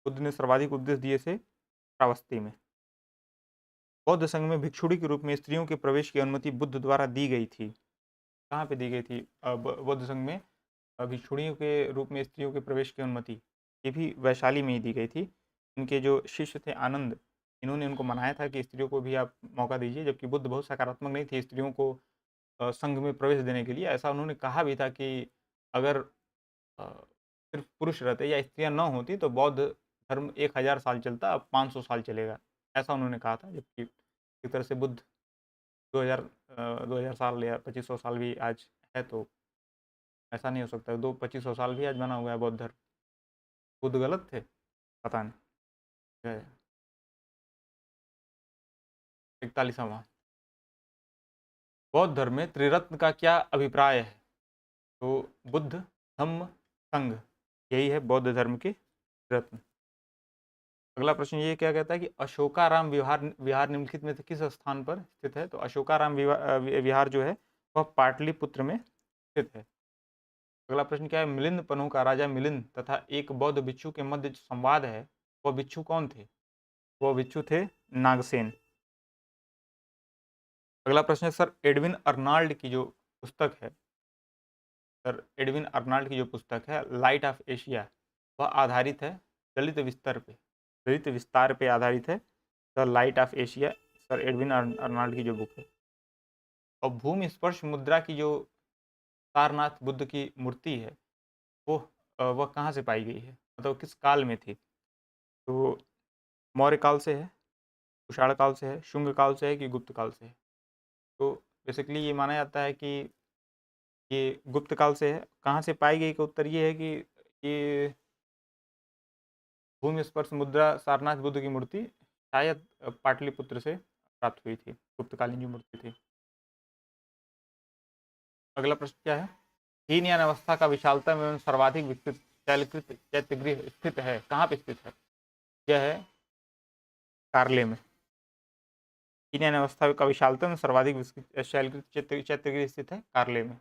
बुद्ध ने सर्वाधिक उपदेश दिए थे श्रावस्ती में। बौद्ध संघ में भिक्षुणी के रूप में स्त्रियों के प्रवेश की अनुमति बुद्ध द्वारा दी गई थी। कहाँ पे दी गई थी? बौद्ध संघ में भिक्षुणियों के रूप में स्त्रियों के प्रवेश की अनुमति ये भी वैशाली में ही दी गई थी। इनके जो शिष्य थे आनंद, इन्होंने उनको मनाया था कि स्त्रियों को भी आप मौका दीजिए, जबकि बुद्ध बहुत सकारात्मक नहीं थे स्त्रियों को संघ में प्रवेश देने के लिए। ऐसा उन्होंने कहा भी था कि अगर सिर्फ पुरुष रहते या स्त्रियां न होती तो बौद्ध धर्म 1000 साल चलता, अब 500 साल चलेगा, ऐसा उन्होंने कहा था। जबकि एक तरह से बुद्ध 2000 साल या 2500 साल भी आज है, तो ऐसा नहीं हो सकता। 2500 साल भी आज बना हुआ है बौद्ध धर्म। बुद्ध गलत थे? पता नहीं। 41वां, बौद्ध धर्म में त्रिरत्न का क्या अभिप्राय है? तो बुद्ध, धम्म, संघ, यही है बौद्ध धर्म के रत्न। अगला प्रश्न ये क्या कहता है कि अशोकाराम विहार विहार निम्नलिखित में से किस स्थान पर स्थित है? तो अशोकाराम विहार जो है वह पाटलिपुत्र में स्थित है। अगला प्रश्न क्या है? मिलिंद पन्नू का राजा मिलिंद तथा एक बौद्ध भिक्षु के मध्य जो संवाद है वह भिक्षु कौन थे? वह भिक्षु थे नागसेन। अगला प्रश्न है सर एडविन अर्नाल्ड की जो पुस्तक है, सर एडविन अर्नाल्ड की जो पुस्तक है लाइट ऑफ एशिया, वह आधारित है दलित विस्तार पे, दलित विस्तार पे आधारित है। The light of Asia sir Edwin Arnold की जो बुक है। और भूमि स्पर्श मुद्रा की जो सारनाथ बुद्ध की मूर्ति है वो वह कहाँ से पाई गई है, मतलब किस काल में थी? तो मौर्य काल से है, कुषाण काल से है, शुंग काल से है कि गुप्त काल से है? तो बेसिकली ये माना जाता है कि ये गुप्त काल से है। कहाँ से पाई गई का उत्तर ये है कि ये भूमि स्पर्श मुद्रा सारनाथ बुद्ध की मूर्ति शायद पाटलिपुत्र से प्राप्त हुई थी, गुप्तकालीन जो मूर्ति थी। अगला प्रश्न क्या है? हीनयान अवस्था का विशालतम एवं सर्वाधिक विकसित शैलकृत चैत्यगृह स्थित है, कहाँ पे स्थित है? यह है कार्ले में। हीनयान अवस्था का विशालतम सर्वाधिक विकसित शैलकृत चैत्यगृह स्थित है कार्ले में।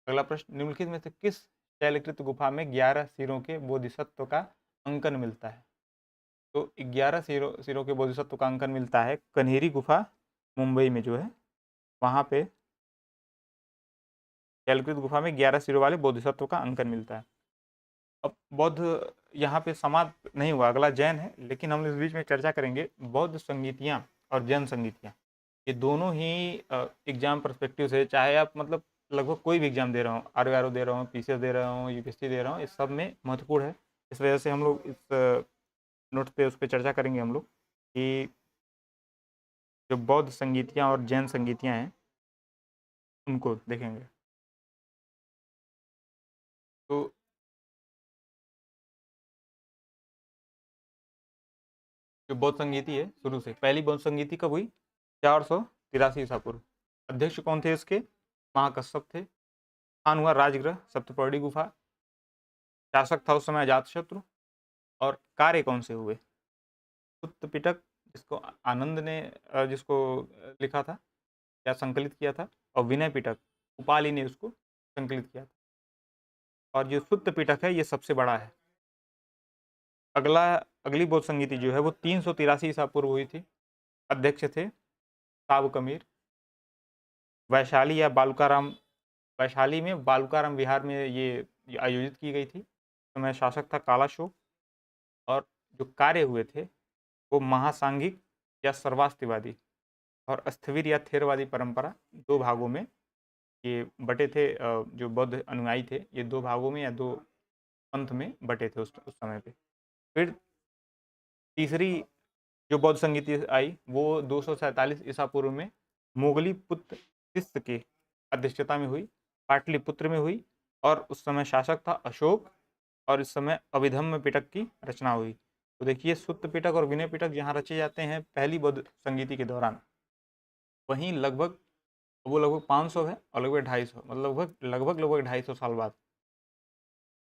अगला प्रश्न निम्नलिखित में से किस शैलकृत गुफा में 11 सिरों के बोधिसत्व का अंकन मिलता है? तो 11 सिरों के बोधिसत्व का अंकन मिलता है कन्हेरी गुफा, मुंबई में जो है वहाँ पे शैलकृत गुफा में 11 सिरों वाले बोधिसत्व का अंकन मिलता है। अब बौद्ध यहाँ पे समाप्त नहीं हुआ, अगला जैन है, लेकिन हम इस बीच में चर्चा करेंगे बौद्ध संगीतियाँ और जैन संगीतियाँ। ये दोनों ही एग्जाम परस्पेक्टिव से, चाहे आप मतलब लगभग कोई भी एग्जाम दे रहा हूँ, आर दे रहा हूँ, पीसीएस दे रहा हूँ, यूपीएससी दे रहा हूँ, इस सब में महत्वपूर्ण है। इस वजह से हम लोग इस नोट पे उस पर चर्चा करेंगे हम लोग कि जो बौद्ध संगीतियाँ और जैन संगीतियाँ हैं उनको देखेंगे। तो जो बौद्ध संगीति है शुरू से, पहली बौद्ध संगीति कब हुई? 483 ईसा पूर्व। अध्यक्ष कौन थे इसके? महाकश्यप थे। स्थान हुआ राजगृह सप्तपर्णी गुफा। शासक था उस समय अजातशत्रु। और कार्य कौन से हुए? सुत्त पिटक, जिसको आनंद ने जिसको लिखा था या संकलित किया था, और विनय पिटक उपाली ने उसको संकलित किया था। और जो सुत्त पिटक है ये सबसे बड़ा है। अगली बौद्ध संगीति जो है वो 383 ईसा पूर्व हुई थी। अध्यक्ष थे साबकमीर। वैशाली में बालूकाराम विहार में ये आयोजित की गई थी। समय शासक था कालाशोक और जो कार्य हुए थे वो महासांघिक या सर्वास्तिवादी और स्थविर या थेरवादी परंपरा 2 भागों में ये बटे थे। जो बौद्ध अनुयायी थे ये 2 भागों में या 2 पंथ में बटे थे उस समय पे। फिर तीसरी जो बौद्ध संगीति आई वो 247 ईसा पूर्व में मुगली पुत्र शिष्य के अध्यक्षता में हुई, पाटलिपुत्र में हुई और उस समय शासक था अशोक और इस समय अभिधम्म पिटक की रचना हुई। तो देखिए सुत्त पिटक और विनय पिटक जहाँ रचे जाते हैं पहली बौद्ध संगीति के दौरान, वहीं लगभग 500 है और लगभग 250 मतलब लगभग 250 साल बाद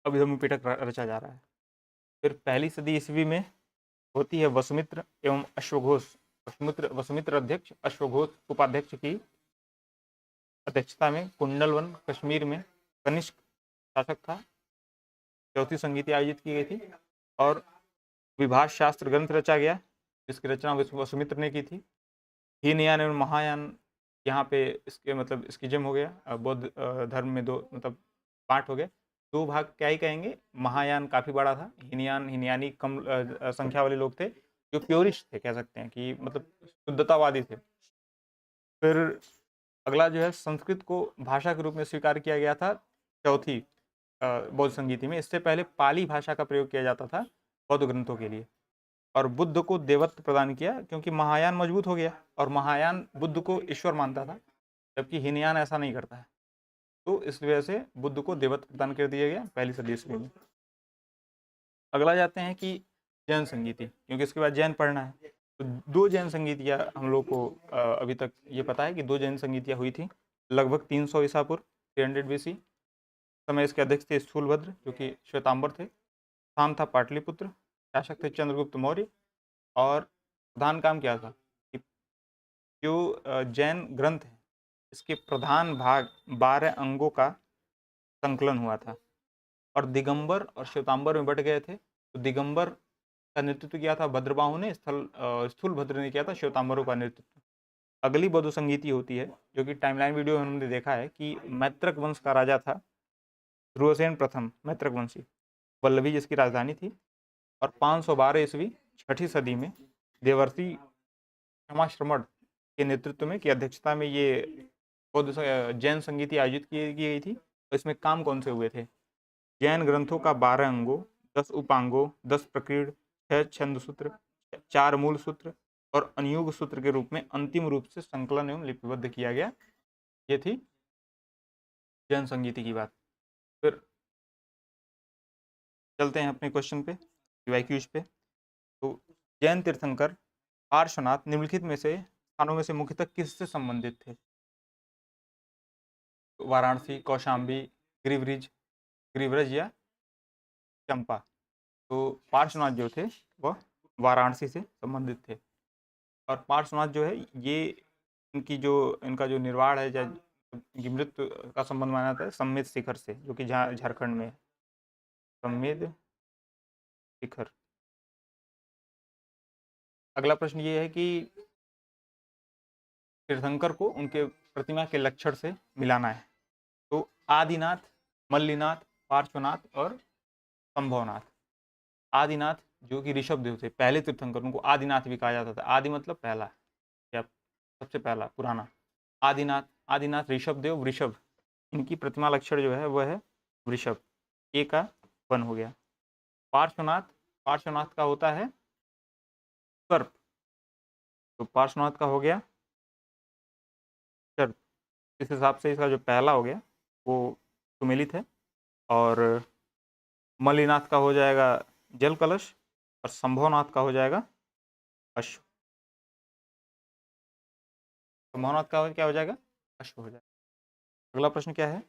अभिधम्म पिटक रचा जा रहा है। फिर पहली सदी ईस्वी में होती है वसुमित्र एवं अश्वघोष वसुमित्र अध्यक्ष अश्वघोष उपाध्यक्ष की अध्यक्षता में कुंडलवन कश्मीर में कनिष्क शासक था। चौथी संगीति आयोजित की गई थी और विभाष शास्त्र ग्रंथ रचा गया जिसकी रचना वसुमित्र ने की थी। हीनयान एवं महायान यहाँ पे इसके मतलब स्किजम हो गया। बौद्ध धर्म में 2 मतलब पार्ट हो गए, 2 भाग क्या ही कहेंगे। महायान काफ़ी बड़ा था, हीनयानी कम संख्या वाले लोग थे जो प्योरिस्ट थे, कह सकते हैं कि मतलब शुद्धतावादी थे। फिर अगला जो है संस्कृत को भाषा के रूप में स्वीकार किया गया था चौथी बौद्ध संगीति में। इससे पहले पाली भाषा का प्रयोग किया जाता था बौद्ध ग्रंथों के लिए और बुद्ध को देवत्व प्रदान किया क्योंकि महायान मजबूत हो गया और महायान बुद्ध को ईश्वर मानता था जबकि हीनयान ऐसा नहीं करता है। तो इस वजह से बुद्ध को देवत्व प्रदान कर दिया गया पहली सदी ईस्वी में। अगला जाते हैं कि जैन संगीति, क्योंकि इसके बाद जैन पढ़ना है। तो 2 जैन संगीतियाँ हम लोग को अभी तक ये पता है कि 2 जैन संगीतियाँ हुई थी लगभग 300 ईसा पूर्व 300 BC। समय इसके अध्यक्ष थे स्थूलभद्र जो कि श्वेतांबर थे। स्थान था पाटलिपुत्र। शासक थे चंद्रगुप्त मौर्य और प्रधान काम क्या था कि जो जैन ग्रंथ है इसके प्रधान भाग 12 अंगों का संकलन हुआ था और दिगंबर और श्वेतांबर में बट गए थे। तो दिगंबर का नेतृत्व किया था भद्रबाहु ने, स्थूलभद्र ने किया था श्वेतांबरों का नेतृत्व। अगली बौद्ध संगीति होती है जो कि टाइमलाइन वीडियो में हमने देखा है कि मैत्रक वंश का राजा था ध्रुवसेन प्रथम मैत्रक वंशी, वल्लभी जिसकी राजधानी थी। और 512 ईस्वी 6ठी सदी में देवर्षि क्षमाश्रमण के नेतृत्व में की अध्यक्षता में ये बौद्ध जैन संगीति आयोजित की गई थी। तो इसमें काम कौन से हुए थे? जैन ग्रंथों का 12 अंगों, 10 उपांगों, 10 प्रकीर्ण, 6 छंद सूत्र, 4 मूल सूत्र और अनुयुग सूत्र के रूप में अंतिम रूप से संकलन एवं लिपिबद्ध किया गया। ये थी जैन संगीति की बात। फिर चलते हैं अपने क्वेश्चन पे, वाईक्यूज पे। तो जैन तीर्थंकर पार्श्वनाथ निम्नलिखित में से स्थानों में से मुख्यतः किससे संबंधित थे? वाराणसी, कौशाम्बी, गिरिव्रज या चंपा। तो पार्श्वनाथ जो थे वह वाराणसी से संबंधित थे और पार्श्वनाथ जो है ये इनका जो निर्वाण है या इनकी मृत्यु का संबंध माना जाता है सम्मेद शिखर से, जो कि झारखंड में है। सम्मेद शिखर। अगला प्रश्न ये है कि तीर्थंकर को उनके प्रतिमा के लक्षण से मिलाना है। तो आदिनाथ, मल्लीनाथ, पार्श्वनाथ और संभवनाथ। आदिनाथ जो कि ऋषभ देव थे, पहले तीर्थंकर, उनको आदिनाथ भी कहा जाता था। आदि मतलब पहला या सबसे पहला, पुराना। आदिनाथ ऋषभ देव वृषभ, इनकी प्रतिमा लक्षण जो है वह है वृषभ। ए का 1 हो गया। पार्श्वनाथ का होता है सर्प, तो पार्श्वनाथ का हो गया सर्प। इस हिसाब से इसका जो पहला हो गया वो सुमेलित है और मल्लीनाथ का हो जाएगा जल कलश और संभवनाथ का हो जाएगा अश्व। संभवनाथ का क्या हो जाएगा? अश्व हो जाएगा। अगला प्रश्न क्या है?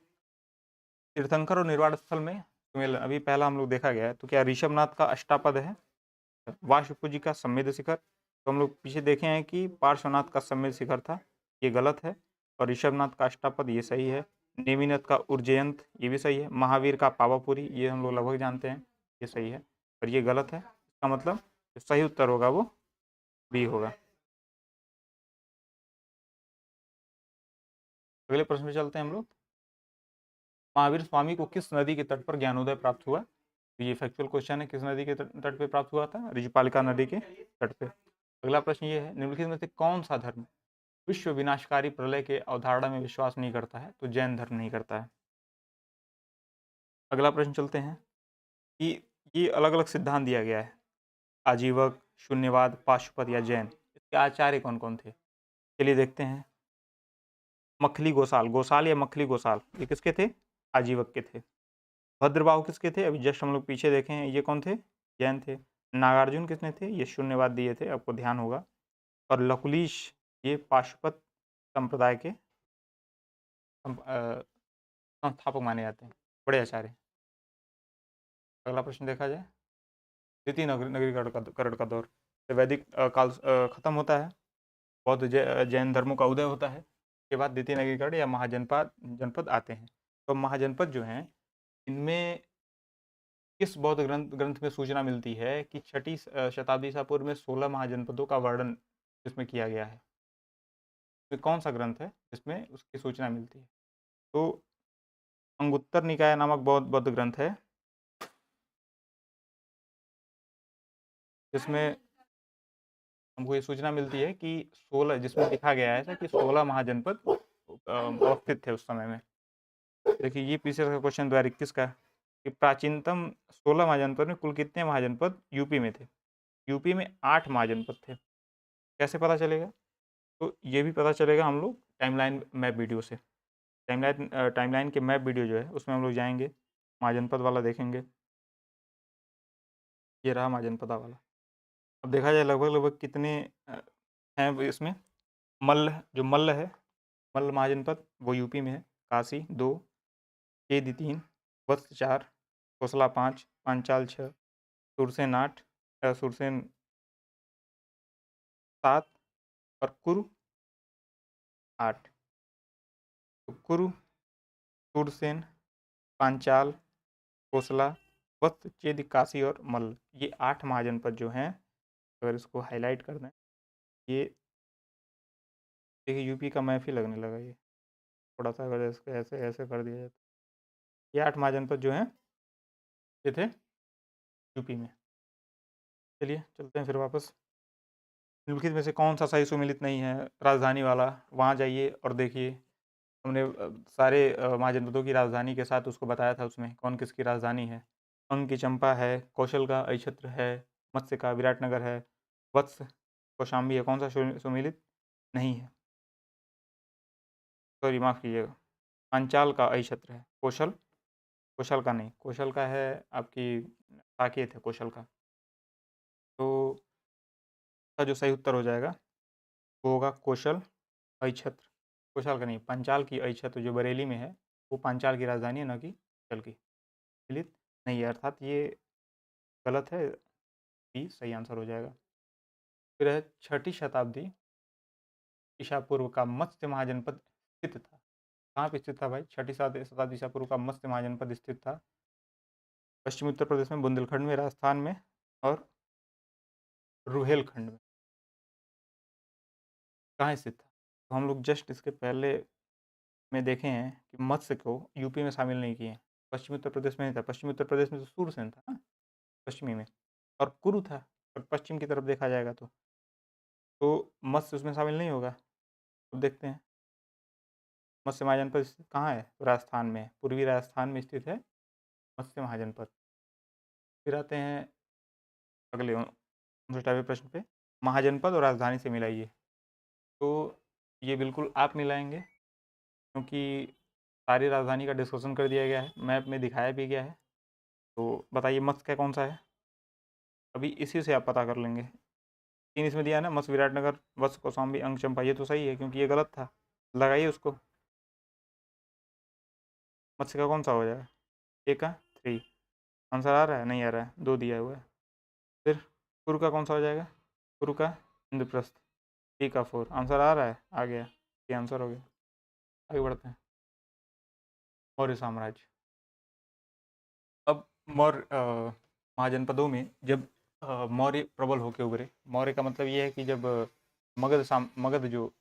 तीर्थंकर और निर्वाण स्थल में सुमेलन अभी पहला हम लोग देखा गया है, तो क्या ऋषभनाथ का अष्टापद है? वाशुपु जी का सम्मेद शिखर, तो हम लोग पीछे देखे हैं कि पार्श्वनाथ का सम्मेद शिखर था, ये गलत है। और ऋषभनाथ का अष्टापद ये सही है। नेमिनाथ का उज्जयंत ये भी सही है। महावीर का पावापुरी ये हम लोग लगभग जानते हैं, ये सही है, पर ये गलत है। इसका इसका मतलब जो सही उत्तर होगा वो बी होगा। अगले प्रश्न पे चलते हैं हम लोग। महावीर स्वामी को किस नदी के तट पर ज्ञानोदय प्राप्त हुआ? तो ये फैक्चुअल क्वेश्चन है, किस नदी के तट पे प्राप्त हुआ था? ऋजुपालिका नदी के तट पे। अगला प्रश्न ये है, निम्नलिखित में से कौन सा धर्म विश्व विनाशकारी प्रलय के अवधारणा में विश्वास नहीं करता है? तो जैन धर्म नहीं करता है। अगला प्रश्न चलते हैं कि ये अलग अलग सिद्धांत दिया गया है, आजीवक, शून्यवाद, पाशुपत या जैन। इसके आचार्य कौन कौन थे? चलिए देखते हैं। मखली गोसाल, गोसाल या मखली गोसाल, ये किसके थे? आजीवक के थे। भद्रबाहु किसके थे? अभी जस्ट हम लोग पीछे देखे हैं, ये कौन थे? जैन थे। नागार्जुन किसने थे? ये शून्यवाद दिए थे, आपको ध्यान होगा। और लकुलीश ये पाशुपत संप्रदाय के संस्थापक माने जाते हैं, बड़े आचार्य। अगला प्रश्न देखा जाए, द्वितीय नगरीकरण का दौर, वैदिक काल खत्म होता है, बौद्ध जैन धर्मों का उदय होता है, उसके बाद द्वितीय नगरीकरण या महाजनपद जनपद आते हैं। तो महाजनपद जो हैं, इनमें किस बौद्ध ग्रंथ में सूचना मिलती है कि 6ठी शताब्दी ईसा पूर्व में 16 महाजनपदों का वर्णन जिसमें किया गया है? तो कौन सा ग्रंथ है जिसमें उसकी सूचना मिलती है? तो अंगुत्तर निकाय नामक बौद्ध ग्रंथ है, जिसमें हमको ये सूचना मिलती है कि 16, जिसमें लिखा गया है कि 16 महाजनपद अवस्थित थे उस समय में। देखिए ये पीछे का क्वेश्चन 2021 का, कि प्राचीनतम 16 महाजनपद में कुल कितने महाजनपद यूपी में थे? यूपी में 8 महाजनपद थे। कैसे पता चलेगा? तो ये भी पता चलेगा हम लोग टाइमलाइन मैप वीडियो से। टाइमलाइन के मैप वीडियो जो है उसमें हम लोग जाएंगे, महाजनपद वाला देखेंगे। ये रहा महाजनपदा वाला। अब देखा जाए लगभग लगभग कितने हैं इसमें। मल्ल, जो मल्ल है, मल्ल महाजनपद वो यूपी में है। काशी 2, केदी 3, वत्स 4, कोसला 5, पांचाल 6, सुरसेन 8, सुरसेन 7 और कुरु 8। तो कुरु, सुरसेन, पांचाल, कोसला, वत्स, चेदी, काशी और मल्ल, ये 8 महाजनपद जो हैं, अगर इसको हाईलाइट कर दें, ये देखिए यूपी का मैप ही लगने लगा। ये थोड़ा सा अगर इसको ऐसे ऐसे कर दिया जाए, ये 8 महाजनपद जो हैं ये थे यूपी में। चलिए चलते हैं फिर वापस। निम्नलिखित में से कौन सा सही सुमेलित नहीं है? राजधानी वाला, वहाँ जाइए और देखिए, हमने सारे महाजनपदों की राजधानी के साथ उसको बताया था, उसमें कौन किसकी राजधानी है। अंग की चंपा है, कौशल का अहिछत्र है, मत्स्य का विराटनगर है, वत्स कौशाम्बी है। कौन सा सुमेलित नहीं है? सॉरी माफ़ कीजिएगा, पांचाल का अहिछत्र है। कौशल, कौशल का नहीं, कौशल का है आपकी साकेत है कौशल का। तो इसका जो सही उत्तर हो जाएगा वो होगा कौशल अहिछत्र। कौशल का नहीं, पांचाल की अहिछत्र जो बरेली में है, वो पांचाल की राजधानी है, न कि कौशल की। मिलित नहीं है, अर्थात ये गलत है, बी सही आंसर हो जाएगा। फिर है 6ठी शताब्दी ईसा पूर्व का मत्स्य महाजनपद स्थित था। कहाँ पे स्थित था भाई? 6ठी शताब्दी ईसा पूर्व का मत्स्य महाजनपद स्थित था पश्चिमी उत्तर प्रदेश में, बुंदेलखंड में, राजस्थान में और रुहेलखंड में। कहाँ स्थित था? तो हम लोग जस्ट इसके पहले में देखे हैं कि मत्स्य को यूपी में शामिल नहीं किए हैं, पश्चिमी उत्तर प्रदेश में नहीं था। पश्चिमी उत्तर प्रदेश में तो सूरसेन था ना पश्चिमी में, और कुरु था, और पश्चिम की तरफ देखा जाएगा तो मत्स्य उसमें शामिल नहीं होगा। अब देखते हैं मत्स्य महाजनपद स्थित कहाँ है? राजस्थान में है, पूर्वी राजस्थान में स्थित है मत्स्य महाजनपद। फिर आते हैं अगले 59वें प्रश्न पे, महाजनपद और राजधानी से मिलाइए। तो ये बिल्कुल आप मिलाएंगे, क्योंकि सारी राजधानी का डिस्कशन कर दिया गया है, मैप में दिखाया भी गया है। तो बताइए मत्स्य का कौन सा है? अभी इसी से आप पता कर लेंगे। 3 इसमें दिया है ना, मत्स्य विराटनगर, वत्स कौशाम्बी, अंग चंपा, ये तो सही है क्योंकि ये गलत था, लगाइए उसको। मत्स्य का कौन सा हो जाएगा? ए का 3 आंसर आ रहा है? नहीं आ रहा है, 2 दिया हुआ है। फिर कुरु का कौन सा हो जाएगा? कुरु का इंद्रप्रस्थ, डी का 4 आंसर आ रहा है, आ गया, ये आंसर हो गया। आगे बढ़ते हैं। मौर्य साम्राज्य। अब मौर्य महाजनपदों में जब मौर्य प्रबल होके उभरे। मौर्य का मतलब ये है कि जब मगध जो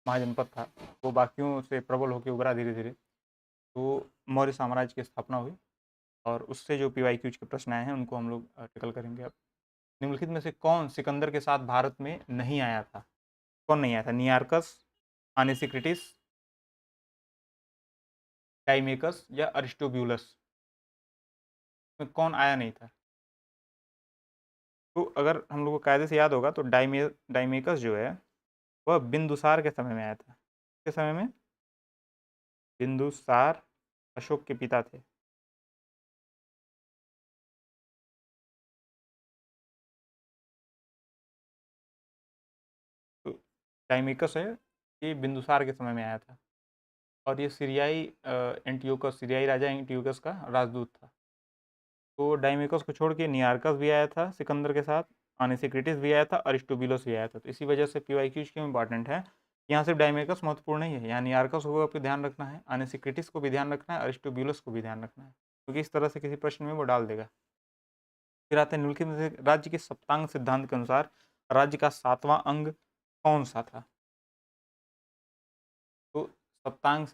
महाजनपद था वो बाकियों से प्रबल होकर उभरा धीरे धीरे, तो मौर्य साम्राज्य की स्थापना हुई। और उससे जो PYQ के प्रश्न आए हैं उनको हम लोग टिकल करेंगे अब। निम्नलिखित में से कौन सिकंदर के साथ भारत में नहीं आया था? कौन नहीं आया था? नियार्कस, आनेसिक्रिटिस, डाइमेकस या अरिस्टोब्यूलस? में कौन आया नहीं था? तो अगर हम लोग को कायदे से याद होगा तो डाइमेकस जो है वह बिंदुसार के समय में आया था। किसके समय में? बिंदुसार अशोक के पिता थे। तो डाइमेकस है ये बिंदुसार के समय में आया था, और ये सीरियाई राजा एंटियोकस का राजदूत था। तो डाइमेकस को छोड़ के नियार्कस भी आया था सिकंदर के साथ, आनेसिक्रिटिस भी आया था, अरिस्टोबुलस भी आया था। तो इसी वजह से PYQ क्यों इंपॉर्टेंट है। यहाँ सिर्फ डाइमेकस महत्वपूर्ण नहीं है, यहाँ नियार्कस को आपको ध्यान रखना है, आनेसिक्रिटिस को भी ध्यान रखना है, अरिस्टोबुलस को भी ध्यान रखना है, क्योंकि इस तरह से किसी प्रश्न में वो डाल देगा। फिर आते हैं निम्नलिखित में से राज्य के सप्तांग सिद्धांत के अनुसार राज्य का 7वां अंग कौन सा था? तो सप्तांग,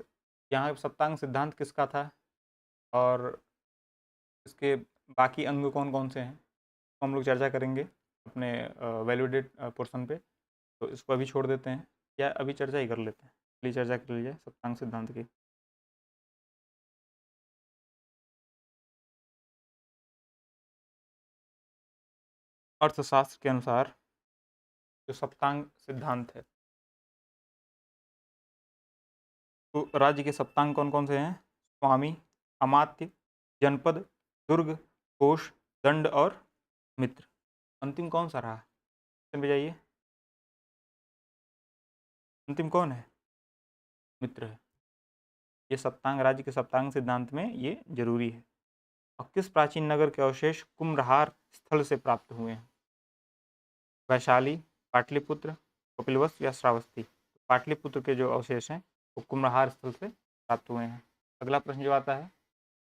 यहाँ सप्तांग सिद्धांत किसका था और इसके बाकी अंग कौन कौन से हैं, तो हम लोग चर्चा करेंगे अपने वैल्यूडेट पोर्शन पे। तो इसको अभी छोड़ देते हैं या अभी चर्चा ही कर लेते हैं? चलिए चर्चा कर लीजिए सप्तांग सिद्धांत की। अर्थशास्त्र के अनुसार जो सप्तांग सिद्धांत है, तो राज्य के सप्तांग कौन कौन से हैं? स्वामी, अमात्य, जनपद, दुर्ग, कोष, दंड और मित्र। अंतिम कौन सा रहा? पे जाइए। अंतिम कौन है? मित्र है। ये सप्तांग, राज्य के सप्तांग सिद्धांत में ये जरूरी है। और किस प्राचीन नगर के अवशेष कुम्भलहार स्थल से प्राप्त हुए हैं? वैशाली, पाटलिपुत्र, कपिलवस्तु या श्रावस्ती? पाटलिपुत्र के जो अवशेष हैं वो कुम्भलहार स्थल से प्राप्त हुए हैं। अगला प्रश्न जो आता है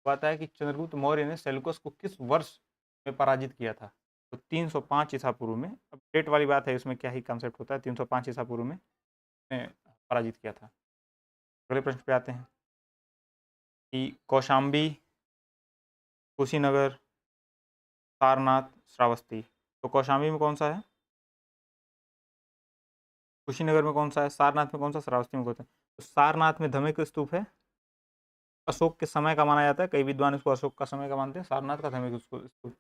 वो आता है कि चंद्रगुप्त मौर्य ने सेल्यूकस को किस वर्ष में पराजित किया था? तो 305 ईसा पूर्व में। अब डेट वाली बात है, इसमें क्या ही कॉन्सेप्ट होता है, 305 ईसा पूर्व में पराजित किया था। अगले प्रश्न पे आते हैं कि कौशाम्बी, कुशीनगर, सारनाथ, श्रावस्ती। तो कौशाम्बी में कौन सा है? कुशीनगर में कौन सा है? सारनाथ में कौन सा? श्रावस्ती में कौन सा? तो सारनाथ में धमेक स्तूप है, अशोक के समय का माना जाता है, कई विद्वान इसको अशोक का समय का मानते हैं। सारनाथ का धमेक स्तूप।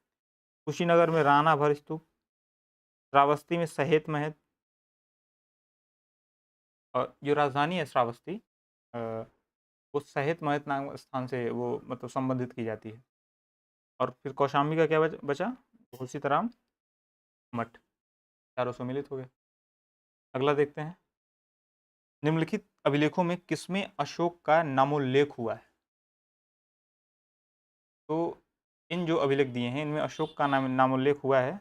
कुशीनगर में राणा भर स्तूप, श्रावस्ती में सहेत महत, और जो राजधानी है श्रावस्ती वो सहेत महत नाम स्थान से वो मतलब संबंधित की जाती है। और फिर कौशाम्बी का क्या बचा? तुलसीराम मठ। चारों सम्मिलित हो गए। अगला देखते हैं, निम्नलिखित अभिलेखों में किसमें अशोक का नामोल्लेख हुआ है? तो इन जो अभिलेख दिए हैं इनमें अशोक का नामोल्लेख हुआ है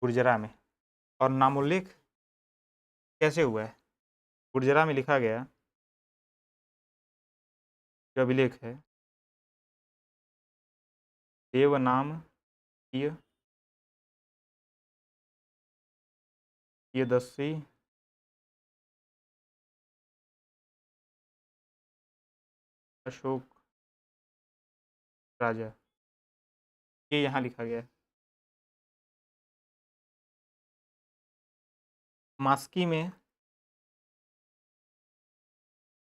गुर्जरा में। और नामोल्लेख कैसे हुआ है? गुर्जरा में लिखा गया जो अभिलेख है, देवनाम प्रियदर्शी अशोक राजा, ये यहाँ लिखा गया है। मास्की में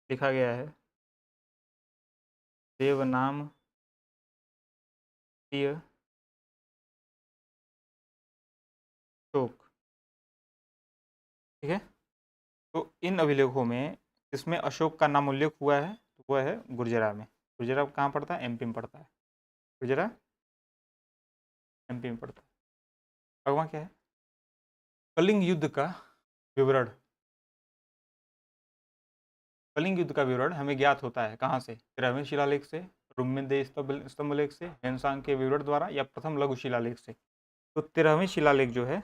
लिखा गया है देवनाम प्रिय अशोक। ठीक है। तो इन अभिलेखों में इसमें अशोक का नाम उल्लेख हुआ है, तो वह है गुर्जरा में। गुर्जरा कहाँ पड़ता है? MP में पड़ता है। गुर्जरा MP में पड़ता है। अगवा क्या है? कलिंग युद्ध का विवरण। कलिंग युद्ध का विवरण हमें ज्ञात होता है कहाँ से? 13वें शिलालेख से, रुम्मदेय स्तंभलेख से, हेनसांग के विवरण द्वारा, या प्रथम लघु शिलालेख से। तो 13वें शिलालेख जो है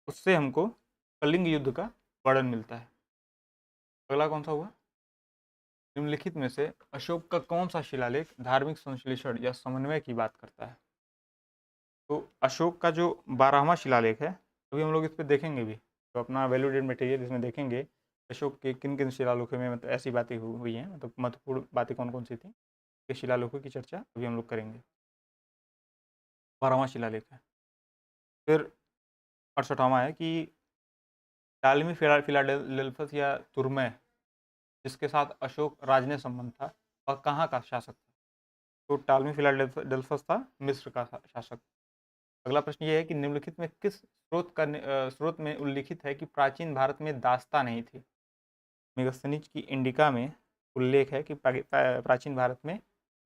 उससे हमको कलिंग युद्ध का वर्णन मिलता है। अगला कौन सा हुआ? निम्नलिखित में से अशोक का कौन सा शिलालेख धार्मिक संश्लेषण या समन्वय की बात करता है? तो अशोक का जो 12वां शिलालेख है, अभी हम लोग इस पे देखेंगे भी, तो अपना वैल्यूडेड मटेरियल इसमें देखेंगे अशोक के किन किन शिलालेखों में मतलब ऐसी बातें हुई हैं, मतलब महत्वपूर्ण बातें कौन कौन सी थी, ये शिलालेखों की चर्चा अभी हम लोग करेंगे। 12वां शिलालेख है। फिर 68वां है कि टालमी फिलाडेल्फस या तुर्मै, जिसके साथ अशोक राजनय संबंध था, और कहाँ का शासक था। तो टालमी फिलाडेल्फस था मिस्र का शासक। अगला प्रश्न ये है कि निम्नलिखित में किस स्रोत में उल्लिखित है कि प्राचीन भारत में दास्ता नहीं थी। मेगस्थनीज की इंडिका में उल्लेख है कि प्राचीन भारत में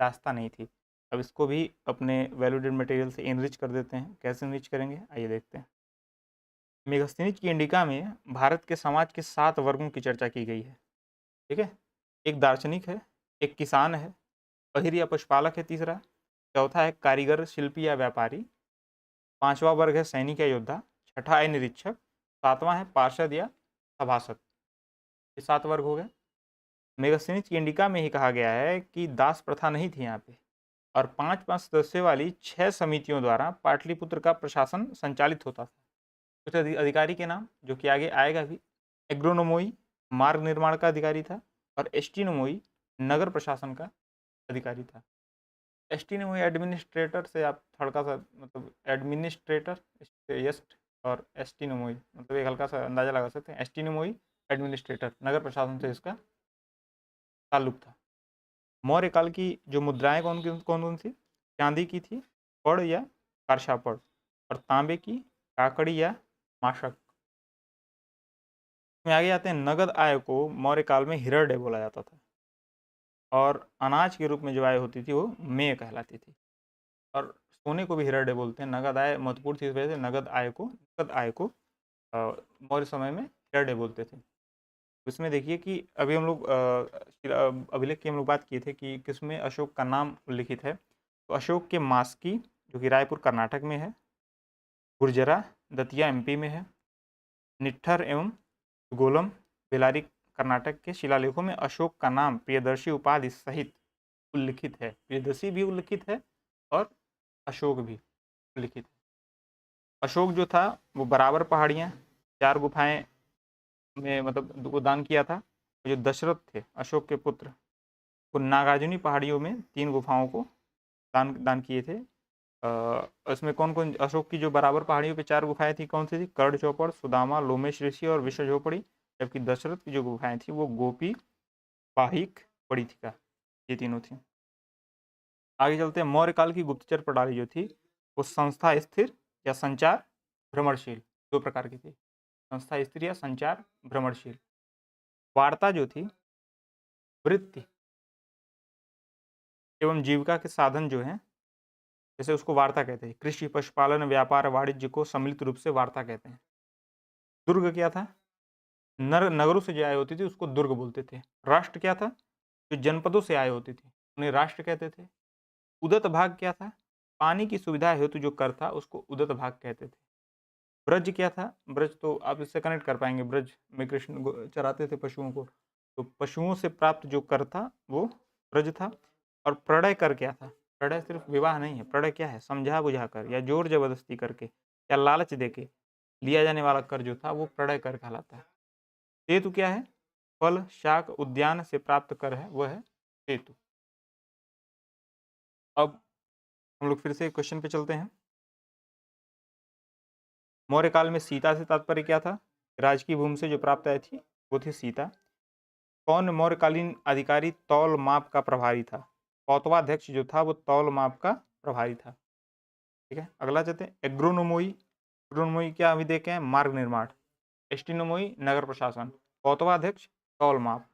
दास्ता नहीं थी। अब इसको भी अपने वैल्यूडेड मटेरियल से इनरिच कर देते हैं। कैसे इनरिच करेंगे आइए देखते हैं। मेगस्थनीज की इंडिका में भारत के समाज के 7 वर्गों की चर्चा की गई है। ठीक है, एक दार्शनिक है, एक किसान है, अहिर या पशुपालक है तीसरा, चौथा है कारीगर शिल्पी या व्यापारी, पांचवा वर्ग है सैनिक या योद्धा, छठा है निरीक्षक, सातवां है पार्षद या सभासद। ये 7 वर्ग हो गए। मेगस्थनीज की इंडिका में ही कहा गया है कि दास प्रथा नहीं थी यहाँ पे, और 5-5 सदस्यों वाली 6 समितियों द्वारा पाटलिपुत्र का प्रशासन संचालित होता था। कुछ अधिकारी के नाम जो कि आगे आएगा भी। एग्रोनोमोई मार्ग निर्माण का अधिकारी था, और एस्टिनोमोई नगर प्रशासन का अधिकारी था। एस्टिनोमोई एडमिनिस्ट्रेटर से आप हल्का सा मतलब एडमिनिस्ट्रेटर यस्ट, और एस्टिनोमोई मतलब एक हल्का सा अंदाजा लगा सकते हैं। एस्टिनोमोई एडमिनिस्ट्रेटर नगर प्रशासन से इसका ताल्लुक था। मौर्य काल की जो मुद्राएं कौन कौन सी, चांदी की थी, पड़ या कारशापड़, और तांबे की काकड़ी या माशक। में आगे आते हैं। नगद आय को मौर्य काल में हिरड्य बोला जाता था, और अनाज के रूप में जो आय होती थी वो मेय कहलाती थी। और सोने को भी हिरड्य बोलते हैं। नगद आय महत्वपूर्ण थी, इस वजह से नगद आय को मौर्य समय में हिरड्य बोलते थे। इसमें देखिए कि अभी हम लोग अभिलेख की हम लोग बात किए थे कि किसमें अशोक का नाम उल्लिखित है। तो अशोक के मास्की जो कि रायपुर कर्नाटक में है, गुर्जरा दतिया एमपी में है, निट्ठर एवं गोलम बेलारी कर्नाटक के शिलालेखों में अशोक का नाम प्रियदर्शी उपाधि सहित उल्लिखित है। प्रियदर्शी भी उल्लिखित है और अशोक भी उल्लिखित है। अशोक जो था वो बराबर पहाड़ियाँ 4 गुफाएं में मतलब वो दान किया था। जो दशरथ थे अशोक के पुत्र, वो नागार्जुनी पहाड़ियों में 3 गुफाओं को दान दान किए थे। इसमें कौन कौन अशोक की जो बराबर पहाड़ियों पे 4 गुफाएं थी कौन सी थी, कर्ण चौपड़, सुदामा, लोमेश ऋषि और विश्व झोपड़ी। जबकि दशरथ की जो गुफाएं थी वो गोपी, पाहिक, पड़िथिका, ये तीनों थी। आगे चलते हैं। मौर्य काल की गुप्तचर प्रणाली जो थी वो संस्था स्थिर या संचार भ्रमणशील, 2 प्रकार की थी। संस्था स्थिर या संचार भ्रमणशील। वार्ता जो थी वृत्ति एवं जीविका के साधन जो हैं, जैसे उसको वार्ता कहते हैं। कृषि, पशुपालन, व्यापार, वाणिज्य को सम्मिलित रूप से वार्ता कहते हैं। दुर्ग क्या था, नगरों से जो आय होती थी उसको दुर्ग बोलते थे। राष्ट्र क्या था, जो जनपदों से आय होती थी उन्हें राष्ट्र कहते थे। उदत भाग क्या था, पानी की सुविधा हेतु जो कर था उसको उदत भाग कहते थे। ब्रज क्या था, ब्रज तो आप इससे कनेक्ट कर पाएंगे, ब्रज में कृष्ण चराते थे पशुओं को, तो पशुओं से प्राप्त जो कर था वो ब्रज था। और प्रणय कर क्या था, प्रणय सिर्फ विवाह नहीं है, प्रणय क्या है, समझा बुझा कर या जोर जबरदस्ती करके या लालच देके लिया जाने वाला कर जो था वो प्रणय कर कहलाता है। सेतु क्या है, फल, शाक, उद्यान से प्राप्त कर है, वह है सेतु। अब हम लोग फिर से क्वेश्चन पे चलते हैं। मौर्य काल में सीता से तात्पर्य क्या था, राजकीय भूमि से जो प्राप्त आई थी वो थी सीता। कौन मौर्यकालीन अधिकारी तौल माप का प्रभारी था, पौतवाध्यक्ष जो था वो तौल माप का प्रभारी था। ठीक है, अगला चलते हैं। एग्रोनोमोई, एग्रोनोमोई क्या अभी देखे हैं, मार्ग निर्माण। एस्टिनोमोई नगर प्रशासन, पौतवाध्यक्ष तौल माप।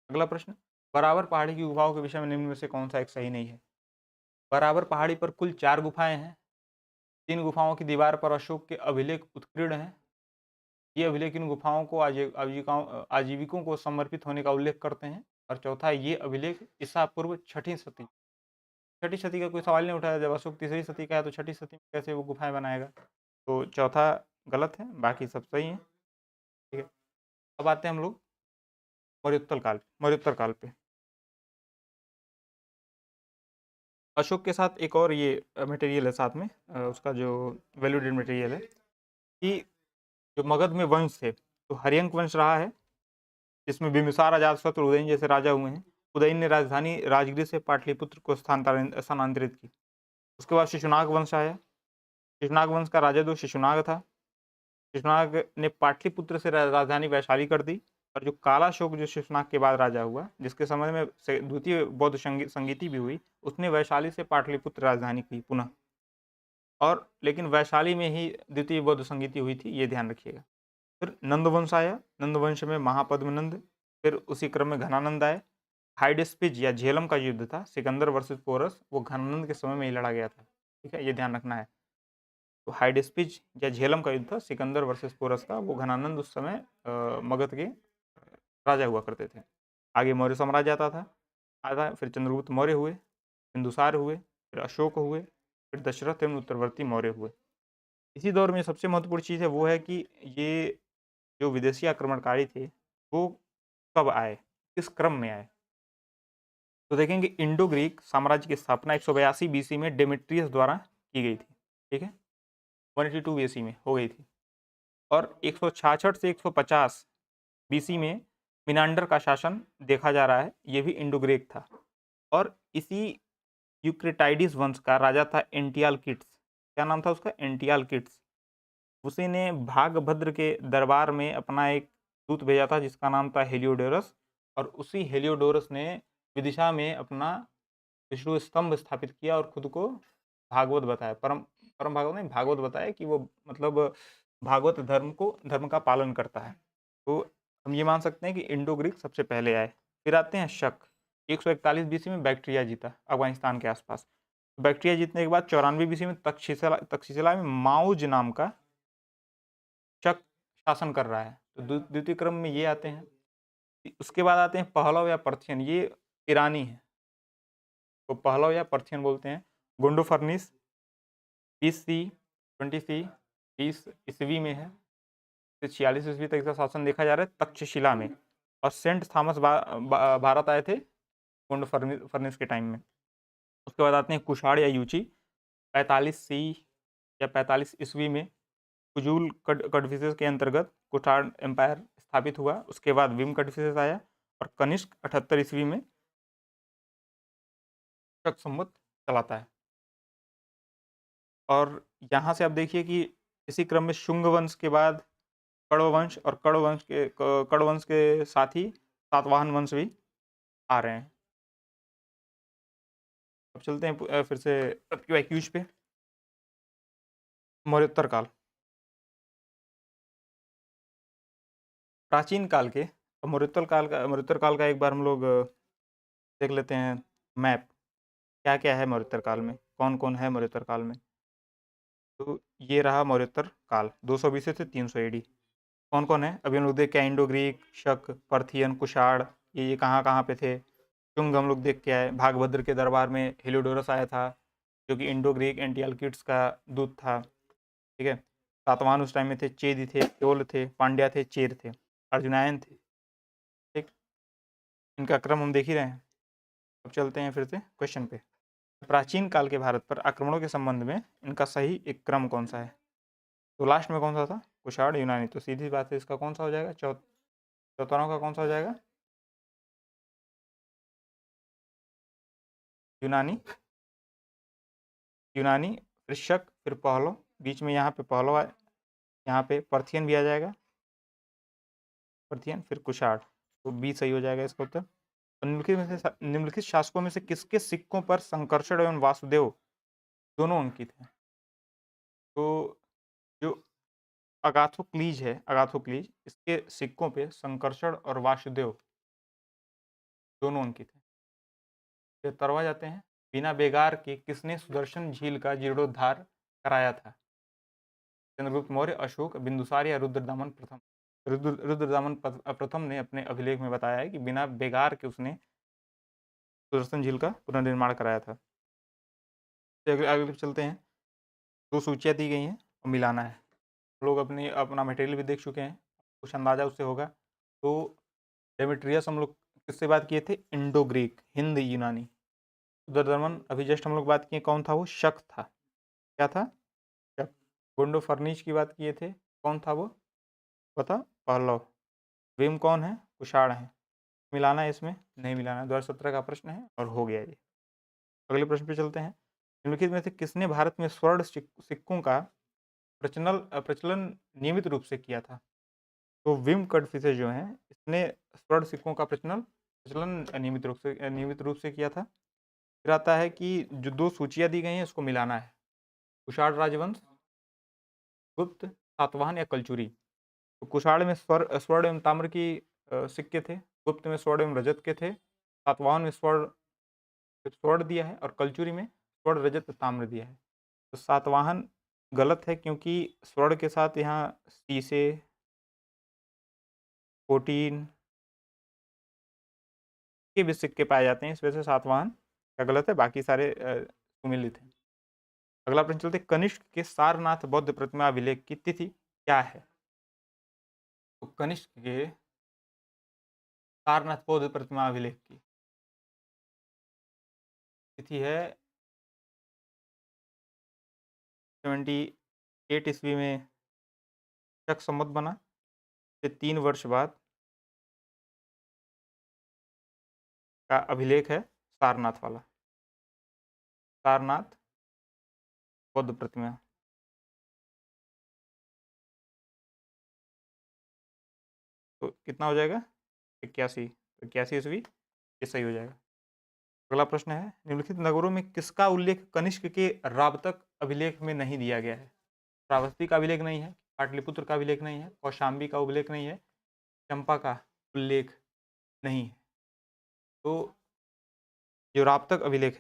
अगला प्रश्न, बराबर पहाड़ी की गुफाओं के विषय में निम्न में से कौन सा एक सही नहीं है। बराबर पहाड़ी पर कुल 4 गुफाएं हैं। 3 गुफाओं की दीवार पर अशोक के अभिलेख उत्कीर्ण हैं। ये अभिलेख इन गुफाओं को आजीविकों को समर्पित होने का उल्लेख करते हैं। और चौथा, ये अभिलेख ईसा पूर्व 6ठी सदी, 6ठी सदी का कोई सवाल नहीं उठाया। जब अशोक 3री सदी का है तो 6ठी सदी में कैसे वो गुफाएं बनाएगा। तो चौथा गलत है, बाकी सब सही है। ठीक है, अब आते हैं हम लोग मौर्योत्तर काल पे। अशोक के साथ एक और ये मटेरियल है साथ में, उसका जो वैल्यूडेड मटेरियल है कि जो मगध में वंश थे तो हर्यंक वंश रहा है, जिसमें बिंबिसार, अजातशत्रु, उदयन जैसे राजा हुए हैं। उदयन ने राजधानी राजगृह से पाटलिपुत्र को स्थानांतरित की। उसके बाद शिशुनाग वंश आया। शिशुनाग वंश का राजा जो शिशुनाग था, शिशुनाग ने पाटलिपुत्र से राजधानी वैशाली कर दी। और जो कालाशोक जो शिशुनाग के बाद राजा हुआ, जिसके समय में द्वितीय बौद्ध संगीति भी हुई, उसने वैशाली से पाटलिपुत्र राजधानी की पुनः। और लेकिन वैशाली में ही द्वितीय बौद्ध संगीति हुई थी, ये ध्यान रखिएगा। फिर नंदवंश आया। नंदवंश में महापद्मनंद, फिर उसी क्रम में घनानंद आए। हाइडेस्पिज या झेलम का युद्ध था, सिकंदर वर्सेस पोरस, वो घनानंद के समय में ही लड़ा गया था। ठीक है, ये ध्यान रखना है। तो हाइडेस्पिज या झेलम का युद्ध था, सिकंदर वर्सेस पोरस का, वो घनानंद उस समय मगध के राजा हुआ करते थे। आगे मौर्य साम्राज्य आता, फिर चंद्रगुप्त मौर्य हुए, बिंदुसार हुए, फिर अशोक हुए, फिर दशरथ एवं उत्तरवर्ती मौर्य हुए। इसी दौर में सबसे महत्वपूर्ण चीज़ है वो है कि ये जो विदेशी आक्रमणकारी थे वो कब आए, किस क्रम में आए। तो देखेंगे इंडो ग्रीक साम्राज्य की स्थापना 182 बीसी में डेमेट्रियस द्वारा की गई थी। ठीक है, 182 बीसी में हो गई थी। और 166 से 150 बीसी में मिनांडर का शासन देखा जा रहा है, ये भी इंडो ग्रीक था। और इसी यूक्रेटाइडिस वंश का राजा था एंटियालकिट्स। क्या नाम था उसका? एंटियालकिट्स। उसी ने भागभद्र के दरबार में अपना एक दूत भेजा था जिसका नाम था हेलियोडोरस। और उसी हेलियोडोरस ने विदिशा में अपना विष्णु स्तंभ स्थापित किया और खुद को भागवत बताया, परम परम भागवत नहीं, भागवत बताया कि वो मतलब भागवत धर्म का पालन करता है। तो हम ये मान सकते हैं कि इंडो ग्रीक सबसे पहले आए। फिर आते हैं शक। 141 बीसी में बैक्ट्रिया जीता अफगानिस्तान के आसपास। बैक्ट्रिया जीतने के बाद 94 बीसी में तक्षशिला में माउज नाम का शक शासन कर रहा है। तो द्वितीय क्रम में ये आते हैं। उसके बाद आते हैं पहलव या पर्थियन, ये ईरानी है, तो पहलव या पर्थियन बोलते हैं। गुंडो फर्निस 20 ईस्वी में है, फिर 46 ईस्वी तक इसका शासन देखा जा रहा है तक्षशिला में। और सेंट थॉमस भारत आए थे गुंडो फर्निस के टाइम में। उसके बाद आते हैं कुषाण या यूची 45 सी या 45 ईस्वी में कुजूल कडफिसेस के अंतर्गत कुषाण एम्पायर स्थापित हुआ। उसके बाद विम कडफिसेस आया और कनिष्क 78 ईस्वी में शक संवत चलाता है। और यहाँ से आप देखिए कि इसी क्रम में शुंग वंश के बाद कण्व और कण्व वंश के साथ ही सातवाहन वंश भी आ रहे हैं। अब चलते हैं फिर से क्यूज पे। मौर्योत्तर काल, प्राचीन काल के मौर्योत्तर काल का एक बार हम लोग देख लेते हैं मैप, क्या क्या है मौर्योत्तर काल में, कौन कौन है मौर्योत्तर काल में। तो ये रहा मौर्योत्तर काल 220 से 300 एडी। कौन कौन है अभी हम लोग देख के, इंडो ग्रीक, शक, पर्थियन, कुषाण, ये कहाँ कहाँ पे थे। शुंग हम लोग देख के आए, भागभद्र के दरबार में हेलियोडोरस आया था जो कि इंडो ग्रीक एंटियालकिड्स का दूत था। ठीक है, सातवाहन उस टाइम में थे, चेदी थे, चोल थे, पांड्या थे, चेर थे, अर्जुनायन थे। ठीक, इनका क्रम हम देख ही रहे हैं। अब चलते हैं फिर से क्वेश्चन पे। प्राचीन काल के भारत पर आक्रमणों के संबंध में इनका सही एक क्रम कौन सा है? तो लास्ट में कौन सा था? कुषाण, यूनानी। तो सीधी बात है, इसका कौन सा हो जाएगा? चौथारों का कौन सा हो जाएगा? यूनानी, फिर शक, फिर पहलो, बीच में यहाँ पे पहलो आए, यहाँ पे पर्थियन भी आ जाएगा, पर्थियन, फिर कुषाण। तो बी सही हो जाएगा इसका उत्तर। तो निम्नलिखित शासकों में से किसके सिक्कों पर संकर्षण एवं वासुदेव दोनों अंकित हैं? तो जो अगाथोक्लीज है, अगाथोक्लीज, इसके सिक्कों पे संकर्षण और वासुदेव दोनों अंकित हैं। फिर तरवा जाते हैं। बिना बेगार के किसने सुदर्शन झील का जीर्णोद्धार कराया था? चंद्रगुप्त मौर्य, अशोक, बिंदुसार या रुद्रदामन प्रथम? रुद्रदामन प्रथम ने अपने अभिलेख में बताया है कि बिना बेगार के उसने सुदर्शन झील का पुनर्निर्माण कराया था। आगे आगे चलते हैं। दो सूचियाँ दी गई हैं और मिलाना है। लोग अपना मटेरियल भी देख चुके हैं, कुछ अंदाजा उससे होगा। तो डेमेट्रियस हम लोग किससे बात किए थे? इंडो ग्रीक, हिंद यूनानी। रुद्रदमन अभी जस्ट हम लोग बात किए, कौन था वो? शक था। क्या था? शक। गुंडो फर्नीच की बात किए थे, कौन था वो? पता? पहलव। भीम कौन है? कुषाण है। मिलाना है इसमें? नहीं मिलाना। 2017 का प्रश्न है और हो गया ये। अगले प्रश्न पे चलते हैं। निम्नलिखित में से किसने भारत में स्वर्ण सिक्कों का प्रचलन नियमित रूप से किया था? तो विम कडफिसे जो हैं, इसने स्वर्ण सिक्कों का प्रचलन नियमित रूप से किया था। फिर आता है कि जो 2 सूचियाँ दी गई हैं, इसको मिलाना है। कुषाण राजवंश, गुप्त, सातवाहन या कलचुरी। तो कुषाण में स्वर्ण एवं ताम्र की सिक्के थे, गुप्त में स्वर्ण एवं रजत के थे, सातवाहन में स्वर्ण दिया है और कलचुरी में स्वर्ण, रजत, ताम्र दिया है। तो सातवाहन गलत है, क्योंकि स्वर्ण के साथ यहाँ शीशे, कोटीन के भी सिक्के पाए जाते हैं, इस वजह से सातवाहन का गलत है, बाकी सारे सुमिलित हैं। अगला प्रश्न चलते, कनिष्क के सारनाथ बौद्ध प्रतिमा अभिलेख की तिथि क्या है? तो कनिष्क के सारनाथ बौद्ध प्रतिमा अभिलेख की तिथि है 78 ईस्वी में शक संवत बना, फिर 3 वर्ष बाद का अभिलेख है सारनाथ वाला, सारनाथ बौद्ध प्रतिमा। तो कितना हो जाएगा? 81। 81 ईस्वी, ये सही हो जाएगा। अगला प्रश्न है, निम्नलिखित नगरों में किसका उल्लेख कनिष्क के रावतक अभिलेख में नहीं दिया गया है? श्रावस्ती का अभिलेख नहीं है, पाटलिपुत्र का अभिलेख नहीं है, कौशाम्बी का उल्लेख नहीं है, चंपा का उल्लेख नहीं है। तो जो रावतक अभिलेख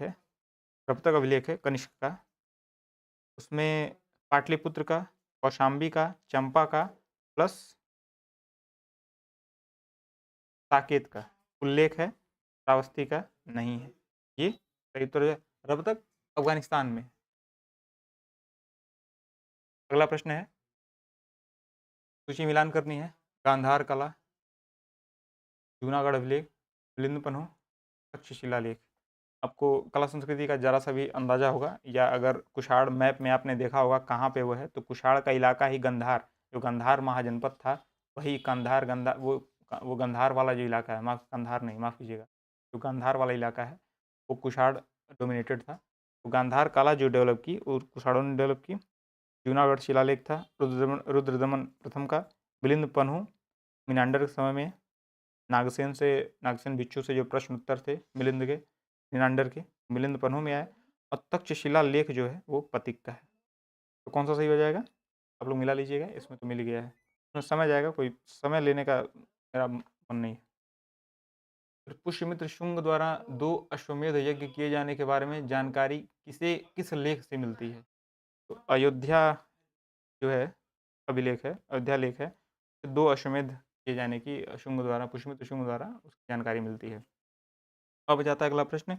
है कनिष्क का, उसमें पाटलिपुत्र का, कौशाम्बी का, चंपा का प्लस साकेत का उल्लेख है, श्रावस्ती का नहीं है। ये सही उत्तर है। रावतक अफगानिस्तान में। अगला प्रश्न है, सूची मिलान करनी है। गांधार कला, जूनागढ़ अभिलेख, मिलिंद पन्हो, तक्षशिला लेख। आपको कला संस्कृति का जरा सा भी अंदाजा होगा, या अगर कुषाण मैप में आपने देखा होगा कहाँ पे वो है, तो कुषाण का इलाका ही गंधार, जो गंधार महाजनपद था, वही कंधार गंधार वो गंधार वाला जो इलाका है, कंधार नहीं, माफ़ कीजिएगा, जो गंधार वाला इलाका है वो कुषाण डोमिनेटेड था। तो गांधार कला जो डेवलप की और कुषाणों ने डेवलप की। जूनागढ़ शिलालेख था रुद्रदमन प्रथम का। मिलिंद पन्हू मिनांडर के समय में नागसेन भिक्षु से जो प्रश्न उत्तर थे मिलिंद के, मिनांडर के, मिलिंद पन्हू में आए। और तक्षशिला लेख जो है वो पतिक का है। तो कौन सा सही हो जाएगा? आप लोग मिला लीजिएगा, इसमें तो मिल गया है, इसमें समय जाएगा, कोई समय लेने का मेरा मन नहीं है। फिर पुष्यमित्र शुंग द्वारा 2 अश्वमेध यज्ञ किए जाने के बारे में जानकारी किस लेख से मिलती है? तो अयोध्या जो है अभिलेख है, अयोध्या लेख है, 2 अश्वमेध किए जाने की पुष्यमित्र शुंग द्वारा उसकी जानकारी मिलती है। अब जाता है अगला प्रश्न,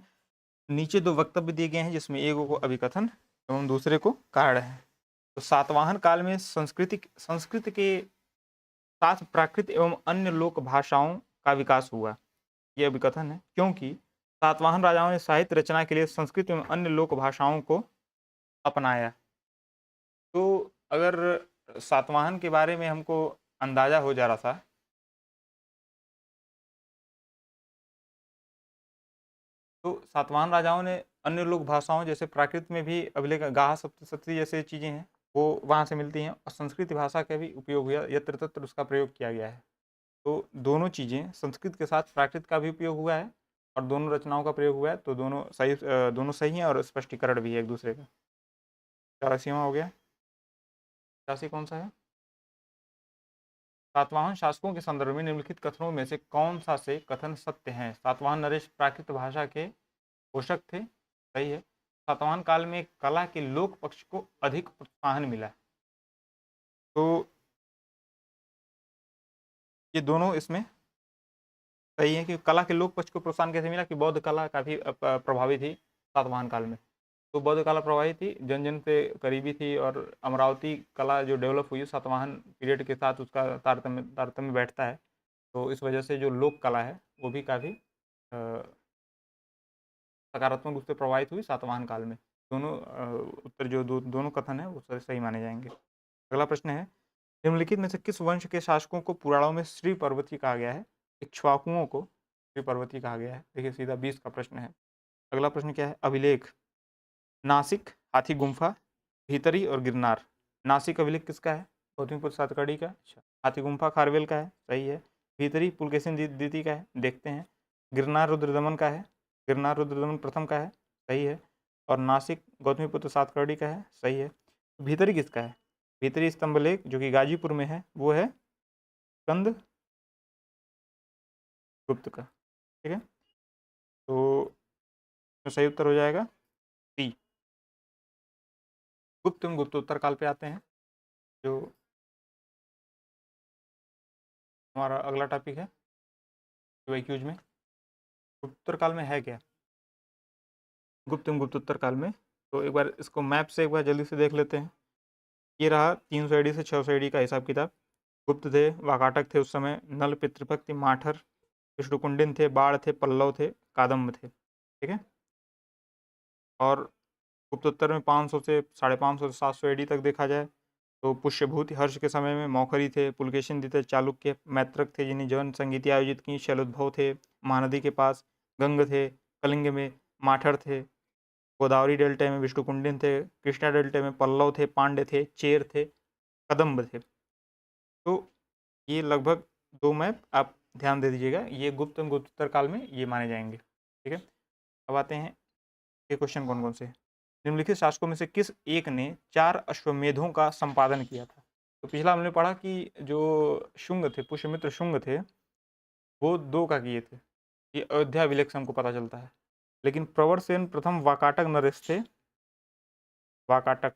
नीचे 2 वक्तव्य दिए गए हैं, जिसमें एक को अभिकथन एवं दूसरे को कारण है। तो सातवाहन काल में संस्कृत के साथ प्राकृत एवं अन्य लोक भाषाओं का विकास हुआ, ये अभिकथन है, क्योंकि सातवाहन राजाओं ने साहित्य रचना के लिए संस्कृत एवं अन्य लोक भाषाओं को अपनाया। तो अगर सातवाहन के बारे में हमको अंदाजा हो जा रहा था, तो सातवाहन राजाओं ने अन्य लोक भाषाओं जैसे प्राकृत में भी अभिलेख गाह सप्तशती जैसे चीज़ें हैं वो वहाँ से मिलती हैं, और संस्कृत भाषा का भी उपयोग हुआ, यत्र तत्र उसका प्रयोग किया गया है। तो दोनों चीज़ें, संस्कृत के साथ प्राकृत का भी उपयोग हुआ है और दोनों रचनाओं का प्रयोग हुआ है, तो दोनों सही हैं और स्पष्टीकरण भी है एक दूसरे का। 84वां हो गया। 85 कौन सा है? सातवाहन शासकों के संदर्भ में निम्नलिखित कथनों में से कौन सा से कथन सत्य है? सातवाहन नरेश प्राकृत भाषा के पोषक थे, सही है। सातवाहन काल में कला के लोक पक्ष को अधिक प्रोत्साहन मिला, तो ये दोनों इसमें सही है कि कला के लोक पक्ष को प्रोत्साहन कैसे मिला, कि बौद्ध कला काफ़ी प्रभावी थी सातवाहन काल में। तो बौद्ध कला प्रभावी थी, जन जन से करीबी थी, और अमरावती कला जो डेवलप हुई सातवाहन पीरियड के साथ उसका तारतम्य बैठता है। तो इस वजह से जो लोक कला है वो भी काफ़ी सकारात्मक रूप से प्रभावित हुई सातवाहन काल में। दोनों उत्तर जो दोनों कथन है वो सही माने जाएंगे। अगला प्रश्न है, निम्नलिखित में से किस वंश के शासकों को पुराणों में श्री पर्वती कहा गया है? इक्ष्वाकुओं को श्री पर्वती कहा गया है। देखिए सीधा 20 का प्रश्न है। अगला प्रश्न क्या है? अभिलेख, नासिक, हाथी गुम्फा, भीतरी और गिरनार। नासिक अभिलेख किसका है? गौतमीपुत्र सातकर्णी का। अच्छा, हाथी गुम्फा खारवेल का है, सही है। भीतरी पुलकेशिन द्वितीय का है, देखते हैं। गिरनार रुद्रदमन का है, गिरनार रुद्रदमन प्रथम का है, सही है। और नासिक गौतमीपुत्र सातकर्णी का है, सही है। भीतरी किसका है? भीतरी स्तंभलेख जो कि गाजीपुर में है वो है स्कंद गुप्त का। ठीक है, तो सही उत्तर हो जाएगा सी। गुप्त एवं गुप्तोत्तर काल पे आते हैं, जो हमारा अगला टॉपिक है क्यूज में। गुप्तोत्तर काल में है क्या? गुप्त एवं गुप्तोत्तर काल में, तो एक बार इसको मैप से एक बार जल्दी से देख लेते हैं। ये रहा 300 एडी से 600 एडी का हिसाब किताब। गुप्त थे, वाकाटक थे उस समय, नल, पितृपक्ति, माठर, विष्णुकुंडिन थे, बाढ़ थे, पल्लव थे, कादम्ब थे। ठीक है, और गुप्तोत्तर में 500 से 550 से 700 एडी तक देखा जाए तो पुष्यभूति हर्ष के समय में मौखरी थे, पुलकेशिन थे, चालुक्य, मैत्रक थे जिन्हें जौन संगीति आयोजित की, शैलोद्भव थे महानदी के पास, गंग थे, कलिंग में माठर थे, गोदावरी डेल्टा में विष्णुकुंडिन थे, कृष्णा डेल्टा में पल्लव थे, पांड्य थे, चेर थे, कदम्ब थे। तो ये लगभग 2 मैप आप ध्यान दे दीजिएगा, ये गुप्त एवं गुप्तोत्तर काल में ये माने जाएंगे। ठीक है, अब आते हैं ये क्वेश्चन कौन कौन से। निम्नलिखित शासकों में से किस एक ने 4 अश्वमेधों का संपादन किया था? तो पिछला हमने पढ़ा कि जो शुंग थे, पुष्यमित्र शुंग थे, वो 2 का किए थे, ये अयोध्या अभिलेख से हमको पता चलता है। लेकिन प्रवरसेन प्रथम वाकाटक नरेश थे, वाकाटक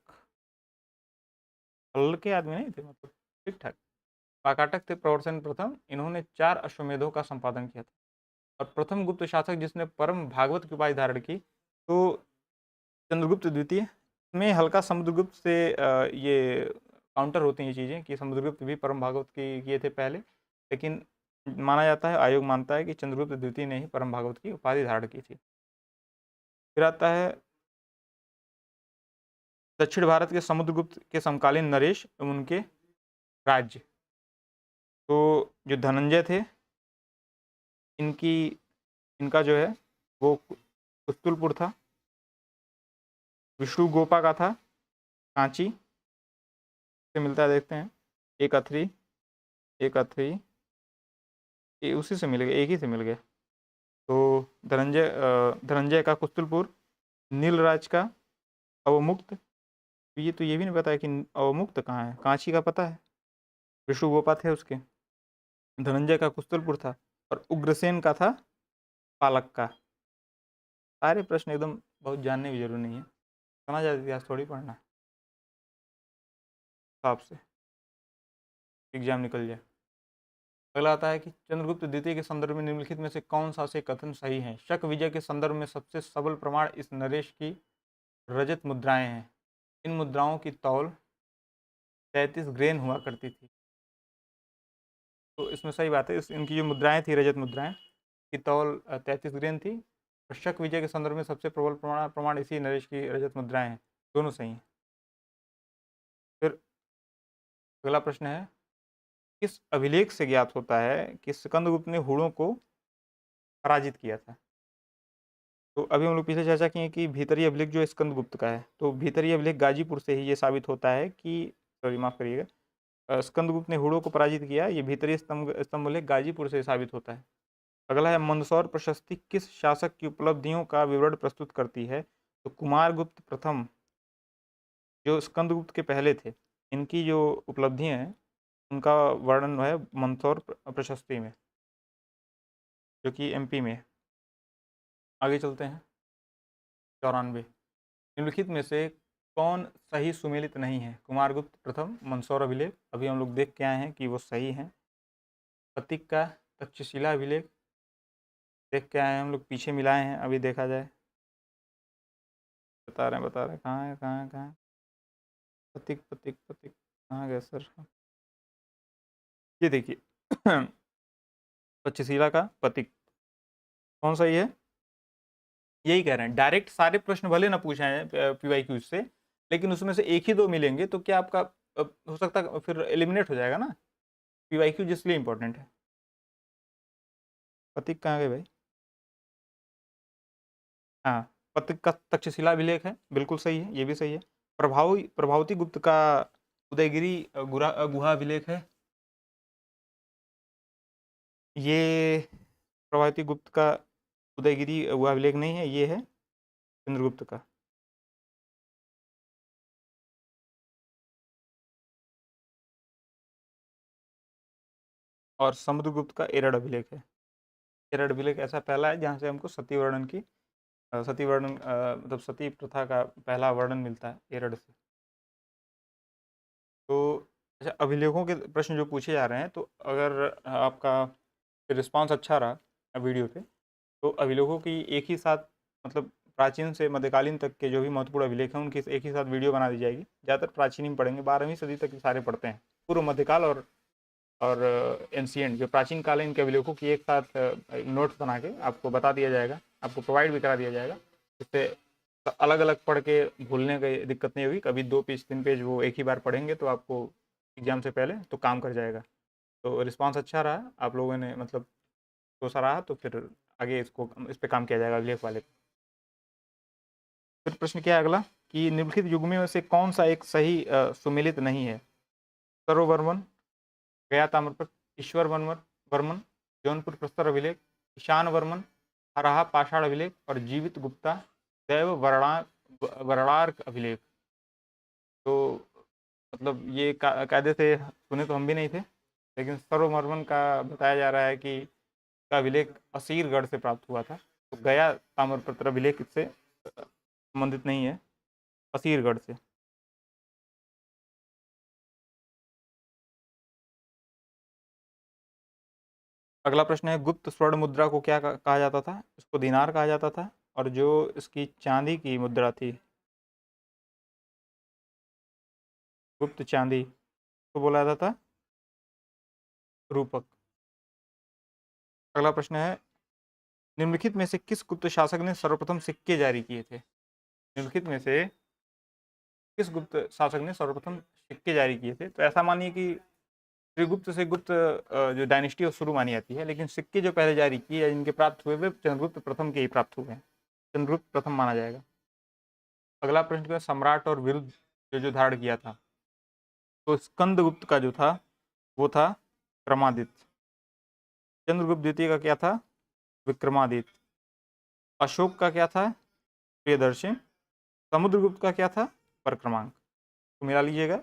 हल्के आदमी नहीं थे, मतलब ठीक ठाक वाकाटक थे प्रवरसेन प्रथम, इन्होंने 4 अश्वमेधों का संपादन किया था। और प्रथम गुप्त शासक जिसने परम भागवत की उपाधि धारण की तो चंद्रगुप्त द्वितीय। में हल्का समुद्रगुप्त से ये काउंटर होती हैं ये चीज़ें कि समुद्रगुप्त भी परम भागवत की किए थे पहले, लेकिन माना जाता है, आयोग मानता है कि चंद्रगुप्त द्वितीय ने ही परम भागवत की उपाधि धारण की थी। फिर आता है दक्षिण भारत के समुद्रगुप्त के समकालीन नरेश एवं उनके राज्य। तो जो धनंजय थे, इनकी इनका जो है वो कुस्तुलपुर था। विष्णु गोपा का था कांची से मिलता है, देखते हैं। एक अथरी, एक अथरी, ये उसी से मिल गया, एक ही से मिल गया। तो धनंजय का कुस्तुलपुर, नीलराज का अवमुक्त। ये भी नहीं पता है कि अवमुक्त कहाँ है, कांची का पता है, विष्णु गोपा थे उसके। धनंजय का कुस्तुलपुर था और उग्रसेन का था पालक का। सारे प्रश्न एकदम बहुत जानने की जरूरत नहीं है, समझ जाए इतिहास थोड़ी पढ़ना है आपसे, एग्जाम निकल जाए। अगला आता है कि चंद्रगुप्त द्वितीय के संदर्भ में निम्नलिखित में से कौन सा से कथन सही है? शक विजय के संदर्भ में सबसे सबल प्रमाण इस नरेश की रजत मुद्राएं हैं। इन मुद्राओं की तौल 33 ग्रेन हुआ करती थी। तो इसमें सही बात है, इनकी जो मुद्राएं थी, रजत मुद्राएं की तौल 33 ग्रेन थी। और शक विजय के संदर्भ में सबसे प्रबल प्रमाण इसी नरेश की रजत मुद्राएं हैं, दोनों सही हैं। फिर अगला प्रश्न है, किस अभिलेख से ज्ञात होता है कि स्कंदगुप्त ने हुड़ों को पराजित किया था? तो अभी हम लोग पीछे चर्चा किए कि भीतरी अभिलेख जो स्कंदगुप्त का है, तो भीतरी अभिलेख गाजीपुर से ही ये साबित होता है कि, सॉरी माफ करिएगा, स्कंदगुप्त ने हुड़ों को पराजित किया, ये भीतरी स्तंभलेख गाजीपुर से साबित होता है। अगला है, मंदसौर प्रशस्ति किस शासक की उपलब्धियों का विवरण प्रस्तुत करती है? तो कुमारगुप्त प्रथम जो स्कंदगुप्त के पहले थे, इनकी जो उपलब्धियां हैं उनका वर्णन है मंदसौर प्रशस्ति में, जो कि एमपी में है। आगे चलते हैं। 94, निम्नलिखित में से कौन सही सुमेलित नहीं है? कुमारगुप्त प्रथम, मंदसौर अभिलेख अभी हम लोग देख के आए हैं कि वो सही हैं। प्रतीक का तक्षशिला अभिलेख देख के आए हैं हम लोग, पीछे मिलाए हैं, अभी देखा जाए। बता रहे हैं कहाँ है, कहाँ है, कहाँ है? प्रतीक प्रतीक प्रतीक कहाँ गया सर? ये देखिए तक्षशिला का प्रतीक कौन सही है? यही कह रहे हैं, डायरेक्ट सारे प्रश्न भले ना पूछे हैं पीवाईक्यू से, लेकिन उसमें से एक ही दो मिलेंगे तो क्या आपका हो सकता है फिर एलिमिनेट हो जाएगा ना। पीवाईक्यू जिसलिए इंपॉर्टेंट है। प्रतीक कहाँ गए भाई? हाँ, प्रतीक का तक्षशिला अभिलेख है, बिल्कुल सही है, ये भी सही है। प्रभावती गुप्त का उदयगिरी गुहा अभिलेख है। ये प्रभावती गुप्त का उदयगिरी गुहा अभिलेख नहीं है, ये है चंद्रगुप्त का। और समुद्रगुप्त का एरड़ अभिलेख है। एरड़ अभिलेख ऐसा पहला है जहाँ से हमको सती वर्णन की सती वर्णन मतलब सती प्रथा का पहला वर्णन मिलता है एरड़ से। तो अच्छा, अभिलेखों के प्रश्न जो पूछे जा रहे हैं, तो अगर आपका रिस्पांस अच्छा रहा वीडियो पे, तो अभिलेखों की एक ही साथ मतलब प्राचीन से मध्यकालीन तक के जो भी महत्वपूर्ण अभिलेख हैं उनकी एक ही साथ वीडियो बना दी जाएगी। ज़्यादातर प्राचीन ही पढ़ेंगे, 12वीं सदी तक सारे पढ़ते हैं, पूर्व मध्यकाल और एंशिएंट जो प्राचीन कालीन के अभिलेखों की एक साथ नोट्स बना के आपको बता दिया जाएगा, आपको प्रोवाइड भी करा दिया जाएगा। जिससे अलग अलग पढ़ के भूलने की दिक्कत नहीं होगी। कभी 2 पेज 3 पेज वो एक ही बार पढ़ेंगे तो आपको एग्जाम से पहले तो काम कर जाएगा। तो रिस्पांस अच्छा रहा, आप लोगों ने मतलब तो सराहा, तो फिर आगे इस पे काम किया जाएगा अभिलेख वाले पे। फिर प्रश्न क्या है अगला कि निम्नलिखित युग्मी में से कौन सा एक सही सुमेलित नहीं है? सर्ववर्मन, गया ताम्रपत्र, ईश्वर वर्मन वर्मन, जौनपुर प्रस्तर अभिलेख, ईशान वर्मन, हराहा पाषाण अभिलेख और जीवित गुप्ता दैव वर्णार्क अभिलेख। तो मतलब ये कायदे से सुने तो हम भी नहीं थे, लेकिन सर्ववर्मन का बताया जा रहा है कि का अभिलेख असीरगढ़ से प्राप्त हुआ था। तो गया ताम्रपत्र अभिलेख इससे संबंधित नहीं है, असीरगढ़ से। अगला प्रश्न है, गुप्त स्वर्ण मुद्रा को क्या कहा जाता था? इसको दिनार कहा जाता था। और जो इसकी चांदी की मुद्रा थी, गुप्त चांदी, को बोला जाता था रूपक। अगला प्रश्न है, निम्नलिखित में से किस गुप्त शासक ने सर्वप्रथम सिक्के जारी किए थे? निम्नलिखित में से किस गुप्त शासक ने सर्वप्रथम सिक्के जारी किए थे? तो ऐसा मानिए कि श्रीगुप्त से गुप्त जो डायनेस्टी है शुरू मानी जाती है, लेकिन सिक्के जो पहले जारी किए जिनके प्राप्त हुए वे चंद्रगुप्त प्रथम के ही प्राप्त हुए हैं। चंद्रगुप्त प्रथम माना जाएगा। अगला प्रश्न क्या है, सम्राट और विरुद्ध जो धारण किया था? तो स्कंदगुप्त का जो था वो था क्रमादित्य। चंद्रगुप्त द्वितीय का क्या था? विक्रमादित्य। अशोक का क्या था? प्रियदर्शी। समुद्रगुप्त का क्या था? परक्रमांक। तो मिला लीजिएगा,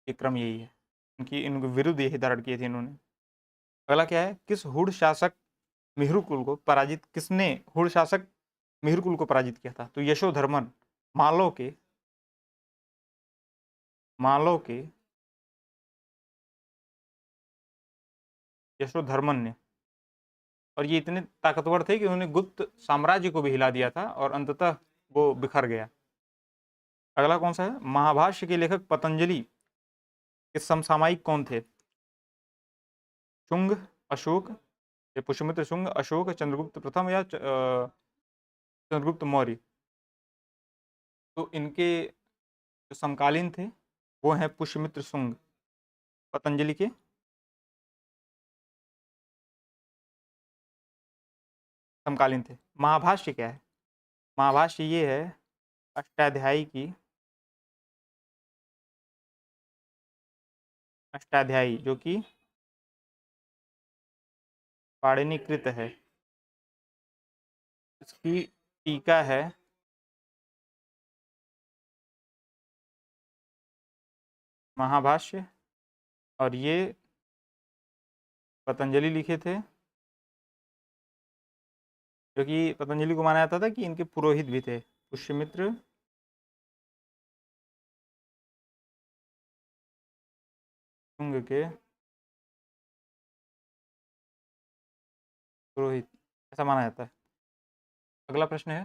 ये क्रम यही है, इनकी इनके विरुद्ध यही धारण किए थे इन्होंने। अगला क्या है, किस हुड़ शासक मिहिरकुल को पराजित किसने हुड़ शासक मिहिरकुल को पराजित किया था? तो यशोधर्मन, मालव के मालव के यशोधर्मन ने। और ये इतने ताकतवर थे कि उन्होंने गुप्त साम्राज्य को भी हिला दिया था और अंततः वो बिखर गया। अगला कौन सा है, महाभाष्य के लेखक पतंजलि के समसामयिक कौन थे? शुंग, अशोक, या पुष्यमित्र शुंग, अशोक, चंद्रगुप्त प्रथम या चंद्रगुप्त मौर्य। तो इनके जो समकालीन थे वो हैं पुष्यमित्र शुंग, पतंजलि के समकालीन थे। महाभाष्य क्या है? महाभाष्य ये है अष्टाध्यायी की अष्टाध्यायी जो कि पाणिनिकृत है। इसकी टीका है महाभाष्य, और ये पतंजलि लिखे थे, जो कि पतंजलि को माना जाता था कि इनके पुरोहित भी थे। पुष्यमित्र शुंग के पुरोहित ऐसा माना जाता है। अगला प्रश्न है,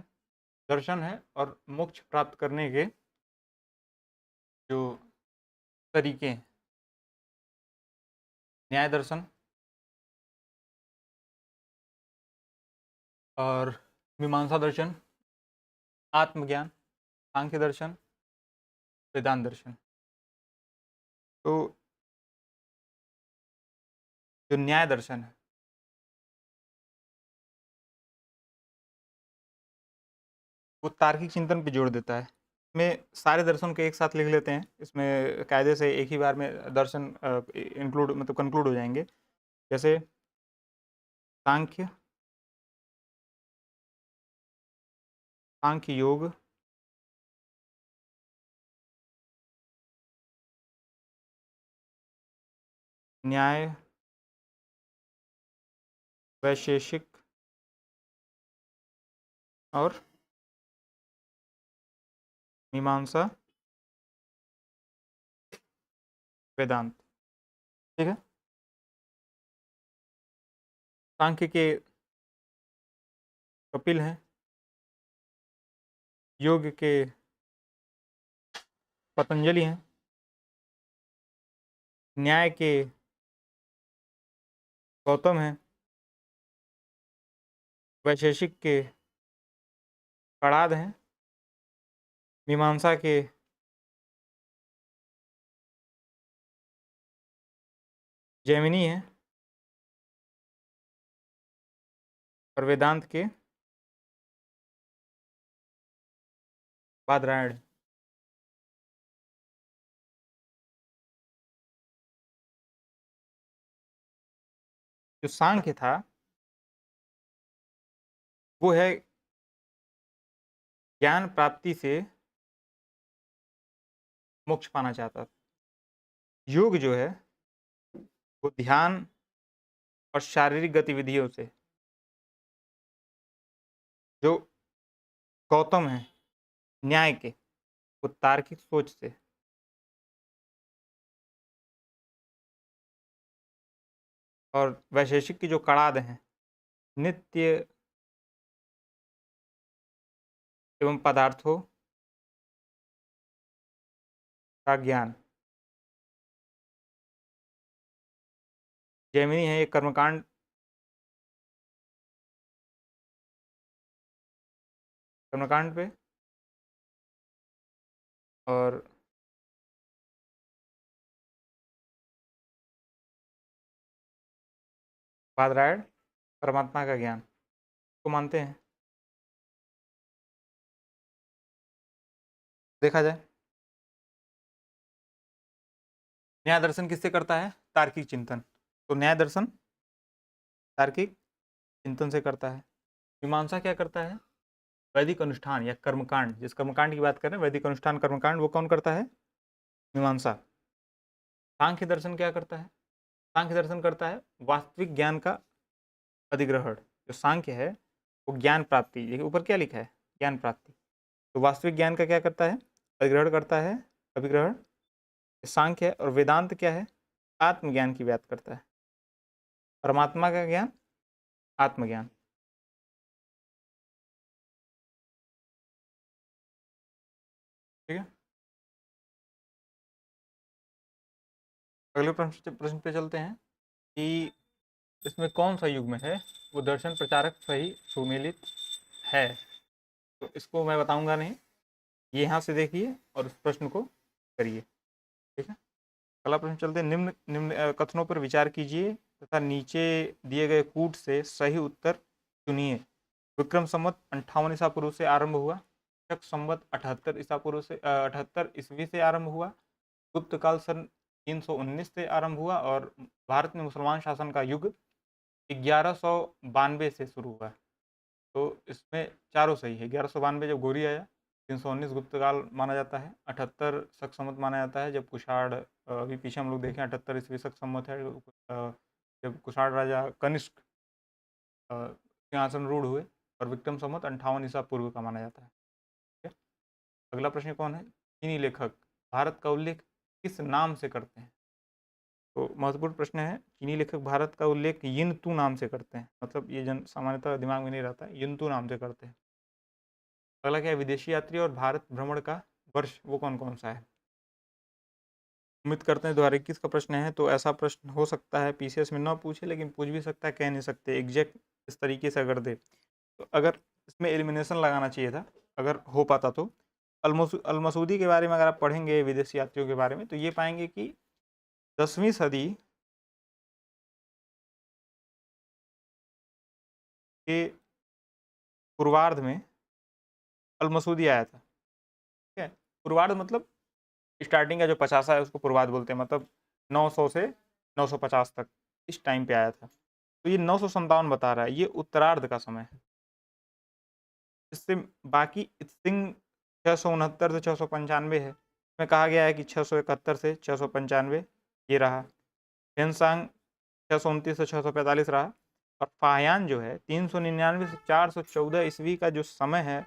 दर्शन है और मोक्ष प्राप्त करने के जो तरीके हैं, न्याय दर्शन और मीमांसा दर्शन आत्मज्ञान, सांख्य दर्शन, वेदांत दर्शन। तो जो न्याय दर्शन है वो तार्किक चिंतन पे जोड़ देता है। इसमें सारे दर्शन को एक साथ लिख लेते हैं, इसमें कायदे से एक ही बार में दर्शन इंक्लूड मतलब कंक्लूड हो जाएंगे। जैसे सांख्य, सांख्य योग, न्याय, वैशेषिक और मीमांसा, वेदांत। ठीक है। सांख्य के कपिल हैं, योग के पतंजलि हैं, न्याय के गौतम हैं, वैशेषिक के कणाद हैं, मीमांसा के जैमिनी हैं और वेदांत के बादरायण। जो सांख्य था वो है ज्ञान प्राप्ति से मोक्ष पाना चाहता था। योग जो है वो ध्यान और शारीरिक गतिविधियों से, जो गौतम है न्याय के वो तार्किक सोच से, और वैशेषिक की जो कणाद हैं नित्य एवं पदार्थों का ज्ञान। जैमिनी है ये कर्मकांड कर्मकांड पे, और बादरायण परमात्मा का ज्ञान को मानते हैं। देखा जाए न्याय दर्शन किससे करता है? तार्किक चिंतन। तो न्याय दर्शन तार्किक चिंतन से करता है। मीमांसा क्या करता है? वैदिक अनुष्ठान या कर्मकांड, जिस कर्मकांड की बात कर रहे हैं वैदिक अनुष्ठान कर्मकांड, वो कौन करता है? मीमांसा। सांख्य दर्शन क्या करता है? सांख्य दर्शन करता है वास्तविक ज्ञान का अधिग्रहण। जो सांख्य है वो ज्ञान प्राप्ति, ये ऊपर क्या लिखा है? ज्ञान प्राप्ति। तो वास्तविक ज्ञान का क्या करता है? अधिग्रहण करता है, अभिग्रहण। सांख्य है। और वेदांत क्या है? आत्मज्ञान की बात करता है, परमात्मा का ज्ञान, आत्मज्ञान। ठीक है। अगले प्रश्न पे चलते हैं कि इसमें कौन सा युग्म है वो दर्शन प्रचारक सही सुमेलित है। तो इसको मैं बताऊंगा नहीं, ये यहाँ से देखिए और उस प्रश्न को करिए। ठीक है। अगला प्रश्न चलते हैं। निम्न निम्न कथनों पर विचार कीजिए तथा नीचे दिए गए कूट से सही उत्तर चुनिए। विक्रम संवत 58 ईसा पूर्व से आरंभ हुआ, शक संवत 78 ईसा पूर्व से 78 ईस्वी से आरंभ हुआ, गुप्त काल सन 319 से आरंभ हुआ, और भारत में मुसलमान शासन का युग 1192 से शुरू हुआ। तो इसमें चारों सही है। 1192 जब गौरी आया, 319 गुप्त काल माना जाता है, 78 शक संवत माना जाता है जब कुषाण, अभी पीछे हम लोग देखें 78 ईस्वी शक संवत है जब कुषाण राजा कनिष्क सिंहासन रूढ़ हुए, और विक्रम संवत 58 ईसा पूर्व का माना जाता है। ठीक है। अगला प्रश्न कौन है? चीनी लेखक भारत का उल्लेख किस नाम से करते हैं? तो महत्वपूर्ण प्रश्न है। चीनी लेखक भारत का उल्लेख यिन तू नाम से करते हैं, मतलब ये जन सामान्यतः दिमाग में नहीं रहता है, यिन तू नाम से करते हैं। अगला क्या है? विदेशी यात्री और भारत भ्रमण का वर्ष वो कौन कौन सा है? उम्मीद करते हैं 2021 का प्रश्न है, तो ऐसा प्रश्न हो सकता है पीसीएस में ना पूछे, लेकिन पूछ भी सकता है, कह नहीं सकते एग्जैक्ट इस तरीके से अगर दे। तो अगर इसमें एलिमिनेशन लगाना चाहिए था अगर हो पाता तो। अल-मसूदी के बारे में अगर आप पढ़ेंगे विदेशी यात्रियों के बारे में, तो ये पाएंगे कि 10वीं सदी के पूर्वार्ध में अल-मसूदी आया था। ठीक है, पूर्वार्ध मतलब स्टार्टिंग का जो 50 है उसको पूर्वार्ध बोलते हैं, मतलब 900 से 950 तक इस टाइम पे आया था। तो ये 957 बता रहा है, ये उत्तरार्ध का समय है। इससे बाकी सिंह 669 से 695 है, इसमें कहा गया है कि 671 से 695 ये रहा। हेनसांग 629 से 645 रहा। और फाहियान जो है 399 से 414 ईस्वी का जो समय है,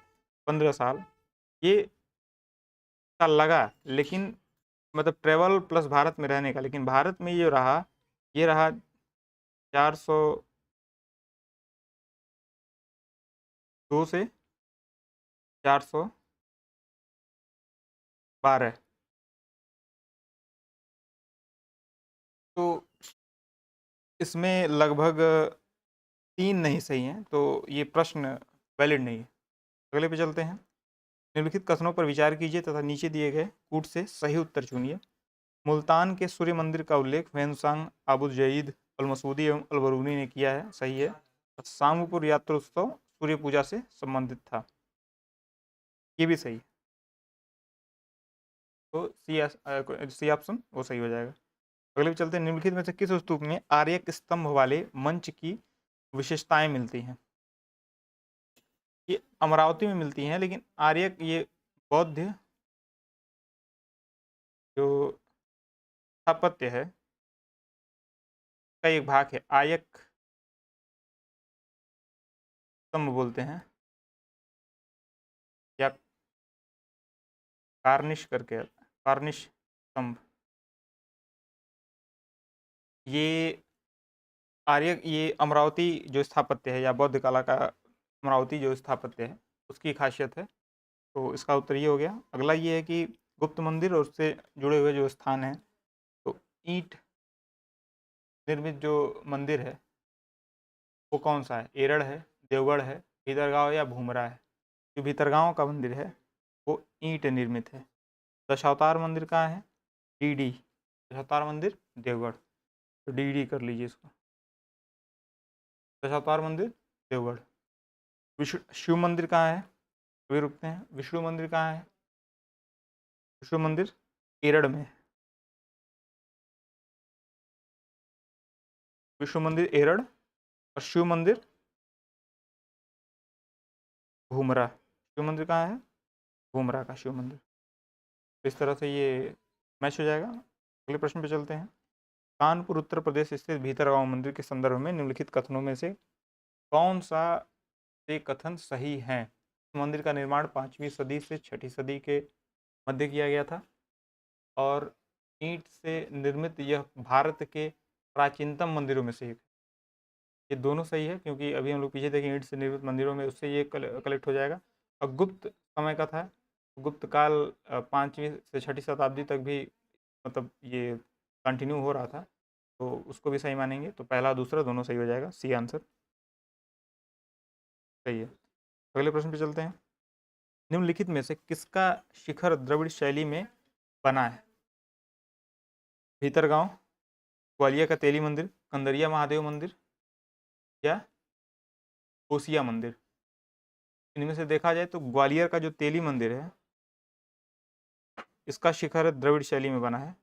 15 साल ये का लगा, लेकिन मतलब ट्रेवल प्लस भारत में रहने का, लेकिन भारत में ये रहा, ये रहा 402 से 412। तो इसमें लगभग 3 नहीं सही हैं, तो ये प्रश्न वैलिड नहीं है। अगले पे चलते हैं। निम्नलिखित कथनों पर विचार कीजिए तथा नीचे दिए गए कूट से सही उत्तर चुनिए। मुल्तान के सूर्य मंदिर का उल्लेख ह्वेनसांग, अबू जईद, अल-मसूदी एवं अल-बरूनी ने किया है, सही है। सांगपुर यात्रोत्सव सूर्य पूजा से संबंधित था, ये भी सही है। तो सी ऑप्शन वो सही हो जाएगा। अगले पे चलते हैं। निम्नलिखित में से किस स्तूप में आर्यक स्तंभ वाले मंच की विशेषताएं मिलती हैं? ये अमरावती में मिलती हैं, लेकिन आर्यक ये बौद्ध जो स्थापत्य है का एक भाग है, आयक स्तंभ बोलते हैं या कार्निश करके, कार्निश स्तंभ। ये आर्य ये अमरावती जो स्थापत्य है या बौद्ध कला का अमरावती जो स्थापत्य है उसकी खासियत है। तो इसका उत्तर ये हो गया। अगला ये है कि गुप्त मंदिर और उससे जुड़े हुए जो स्थान हैं, तो ईंट निर्मित जो मंदिर है वो कौन सा है? एरड़ है, देवगढ़ है, भीतरगांव या भूमरा है? जो भीतरगांव का मंदिर है वो ईंट निर्मित है। दशावतार मंदिर कहाँ है? डीडी, दशावतार मंदिर देवगढ़, तो डीडी कर लीजिए इसको। दशावतार मंदिर देवगढ़। विष्णु शिव मंदिर कहाँ है? अभी रुकते हैं। विष्णु मंदिर कहाँ है? विष्णु मंदिर केरल में है। विष्णु मंदिर एरड़ और शिव मंदिर भूमरा। शिव मंदिर कहाँ है? भूमरा का शिव मंदिर। इस तरह से ये मैच हो जाएगा। अगले प्रश्न पे चलते हैं। कानपुर उत्तर प्रदेश स्थित भीतरगांव मंदिर के संदर्भ में निम्नलिखित कथनों में से कौन सा से कथन सही है? मंदिर का निर्माण 5वीं सदी से 6ठी सदी के मध्य किया गया था और ईंट से निर्मित यह भारत के प्राचीनतम मंदिरों में से एक। ये दोनों सही है, क्योंकि अभी हम लोग पीछे देखें ईंट से निर्मित मंदिरों में, उससे ये कलेक्ट हो जाएगा। और गुप्त समय का था, गुप्त काल 5वीं से 6ठी शताब्दी तक भी मतलब ये कंटिन्यू हो रहा था, तो उसको भी सही मानेंगे। तो पहला दूसरा दोनों सही हो जाएगा, सी आंसर सही है। अगले प्रश्न पे चलते हैं। निम्नलिखित में से किसका शिखर द्रविड़ शैली में बना है? भीतरगांव, ग्वालियर का तेली मंदिर, कंदरिया महादेव मंदिर या कोसिया मंदिर? इनमें से देखा जाए तो ग्वालियर का जो तेली मंदिर है इसका शिखर द्रविड़ शैली में बना है।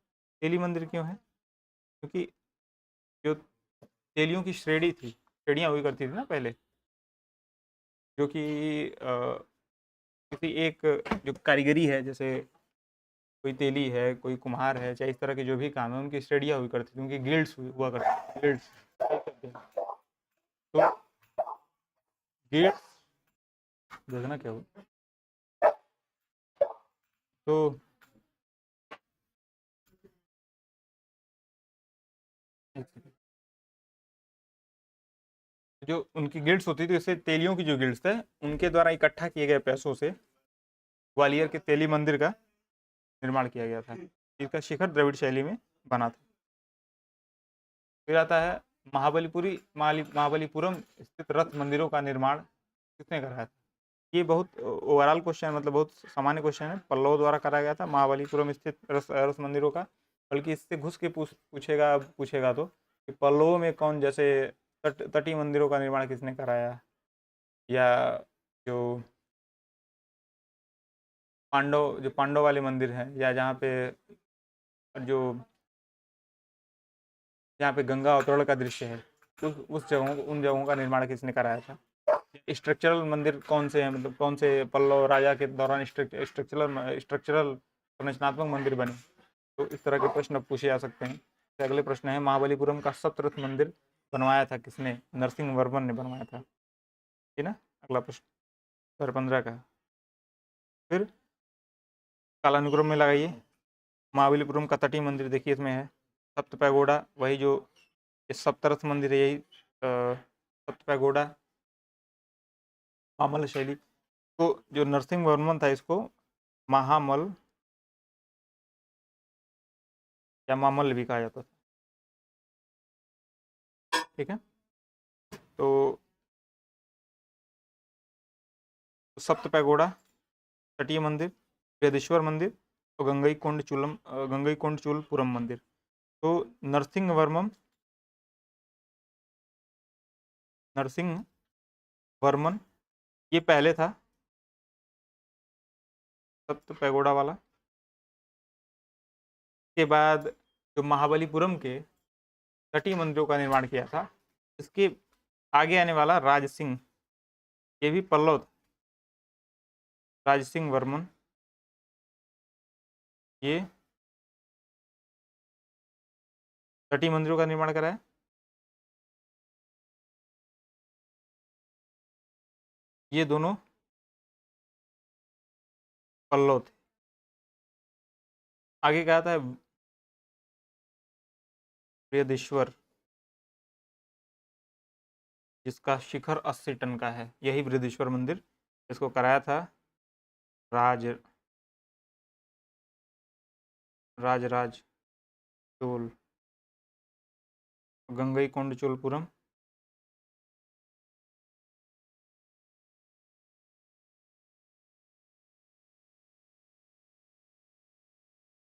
तेली मंदिर क्यों है? क्योंकि जो तेलियों की श्रेणी थी, श्रेणियाँ हुई करती थी ना पहले, जो कि किसी एक जो कारीगरी है, जैसे कोई तेली है, कोई कुम्हार है, चाहे इस तरह के जो भी काम है, उनकी स्टडियाँ हुई करती थी, उनकी गिल्ड्स हुआ करती थी, गिल्ड्स। तो गिल्ड्स देखना क्या हुआ, तो जो उनकी गिल्ड्स होती थी, इससे तेलियों की जो गिल्ड्स थे उनके द्वारा इकट्ठा किए गए पैसों से ग्वालियर के तेली मंदिर का निर्माण किया गया था। इसका शिखर द्रविड़ शैली में बना था। फिर आता है महाबलीपुरम स्थित रथ मंदिरों का निर्माण किसने कराया था? ये बहुत ओवरऑल क्वेश्चन मतलब बहुत सामान्य क्वेश्चन है, पल्लवों द्वारा कराया गया था महाबलीपुरम स्थित रस मंदिरों का। बल्कि इससे घुस के पूछेगा पूछेगा तो कि पल्लवों में कौन, जैसे तटीय मंदिरों का निर्माण किसने कराया, या जो पांडव वाले मंदिर हैं, या जो जहाँ पे गंगा अवतरण का दृश्य है, उस जगहों उन जगहों का निर्माण किसने कराया था। स्ट्रक्चरल मंदिर कौन से हैं, मतलब कौन से पल्लव राजा के दौरान स्ट्रक्चरल संरचनात्मक मंदिर बने। तो इस तरह के प्रश्न पूछे जा सकते हैं। तो अगले प्रश्न है, महाबलीपुरम का सप्तरथ मंदिर बनवाया था किसने? नरसिंह वर्मन ने बनवाया था, ठीक है ना। अगला प्रश्न 2015 का। फिर कालानुक्रम में लगाइए। महाबलीपुरम का तटीय मंदिर देखिए इसमें है सप्त पैगोडा, वही जो इस सप्तरथ मंदिर है, यही सप्त पैगोडा महामल शैली। तो जो नरसिंह वर्मन था इसको महामल या मामल भी कहा जाता था, ठीक है। तो सप्त पैगोडा, तटीय मंदिर, बृहदेश्वर मंदिर, तो गंगईकोंडचूलपुरम मंदिर। तो नरसिंह वर्मन ये पहले था सप्त पैगोडा वाला। के बाद जो महाबलीपुरम के तटीय मंदिरों का निर्माण किया था, इसके आगे आने वाला राज सिंह, ये भी पल्लव था। राज सिंह वर्मन ये तटीय मंदिरों का निर्माण कराया। ये दोनों पल्लव थे। आगे क्या आता है? बृहदेश्वर, जिसका शिखर 80 टन का है, यही बृहदेश्वर मंदिर। इसको कराया था राज चोल गंगईकोंडचोलपुरम,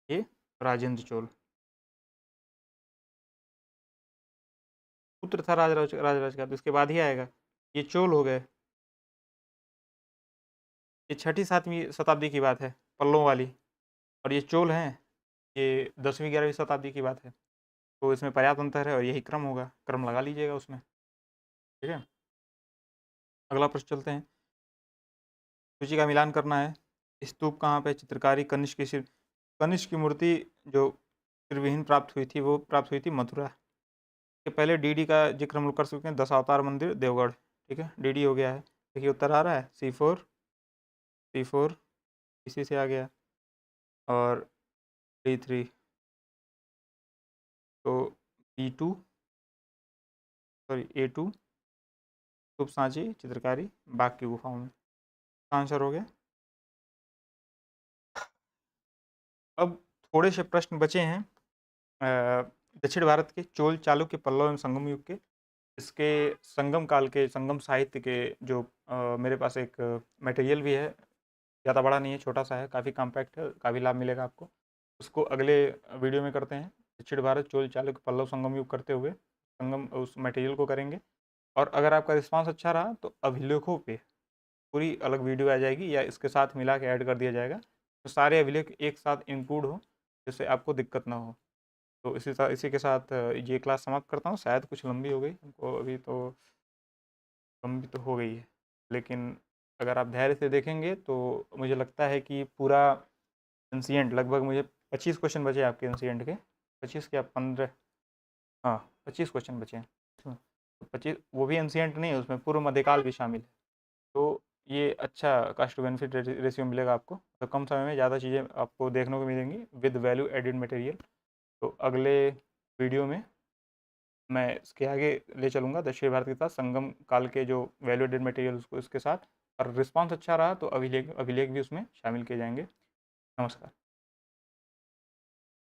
ये राजेंद्र चोल पुत्र था राजराज का, तो इसके बाद ही आएगा। ये चोल हो गए। ये 6ठी-7वीं शताब्दी की बात है, पल्लव वाली। और ये चोल हैं, ये 10वीं-11वीं शताब्दी की बात है। तो इसमें पर्याप्त अंतर है और यही क्रम होगा, क्रम लगा लीजिएगा उसमें, ठीक है। अगला प्रश्न चलते हैं। सूची का मिलान करना है। स्तूप कहाँ पे? चित्रकारी कनिष्क की मूर्ति जो सिरविहीन प्राप्त हुई थी, वो प्राप्त हुई थी मथुरा। के पहले डीडी का जिक्र हम लोग कर सकते हैं, 10 अवतार मंदिर देवगढ़, ठीक है। डीडी हो गया है। देखिए उत्तर आ रहा है C4 इसी से आ गया, और D3 तो B2 सॉरी A2 स्तूप सांची चित्रकारी बाघ की गुफाओं में, आंसर हो गया। अब थोड़े से प्रश्न बचे हैं दक्षिण भारत के चोल, चालुक्य, पल्लव एवं संगम युग के। इसके संगम काल के संगम साहित्य के जो मेरे पास एक मटेरियल भी है, ज़्यादा बड़ा नहीं है, छोटा सा है, काफ़ी कॉम्पैक्ट है, काफ़ी लाभ मिलेगा आपको। उसको अगले वीडियो में करते हैं। दक्षिण भारत चोल, चालुक्य, पल्लव, संगम युग करते हुए संगम उस मटेरियल को करेंगे। और अगर आपका रिस्पांस अच्छा रहा तो अभिलेखों पे पूरी अलग वीडियो आ जाएगी, या इसके साथ मिला के ऐड कर दिया जाएगा, तो सारे अभिलेख एक साथ इंक्लूड हो, जिससे आपको दिक्कत ना हो। तो इसी के साथ ये क्लास समाप्त करता हूँ। शायद कुछ लंबी हो गई हमको, अभी तो लंबी तो हो गई है, लेकिन अगर आप धैर्य से देखेंगे तो मुझे लगता है कि पूरा एंशिएंट, लगभग मुझे 25 क्वेश्चन बचे आपके एंशिएंट के, 25 क्या 15, हाँ 25 क्वेश्चन बचे हैं। तो 25 वो भी एंशिएंट नहीं है, उसमें पूर्व मध्यकाल भी शामिल है। तो ये अच्छा कास्ट टू बेनिफिट रेशियो मिलेगा आपको, तो कम समय में ज़्यादा चीज़ें आपको देखने को मिलेंगी विद वैल्यू एडेड मटेरियल। तो अगले वीडियो में मैं इसके आगे ले चलूँगा दक्षिण भारत के साथ संगम काल के जो वैल्यू एडेड मटेरियल उसको इसके साथ, और रिस्पांस अच्छा रहा तो अभिलेख भी उसमें शामिल किए जाएंगे। नमस्कार।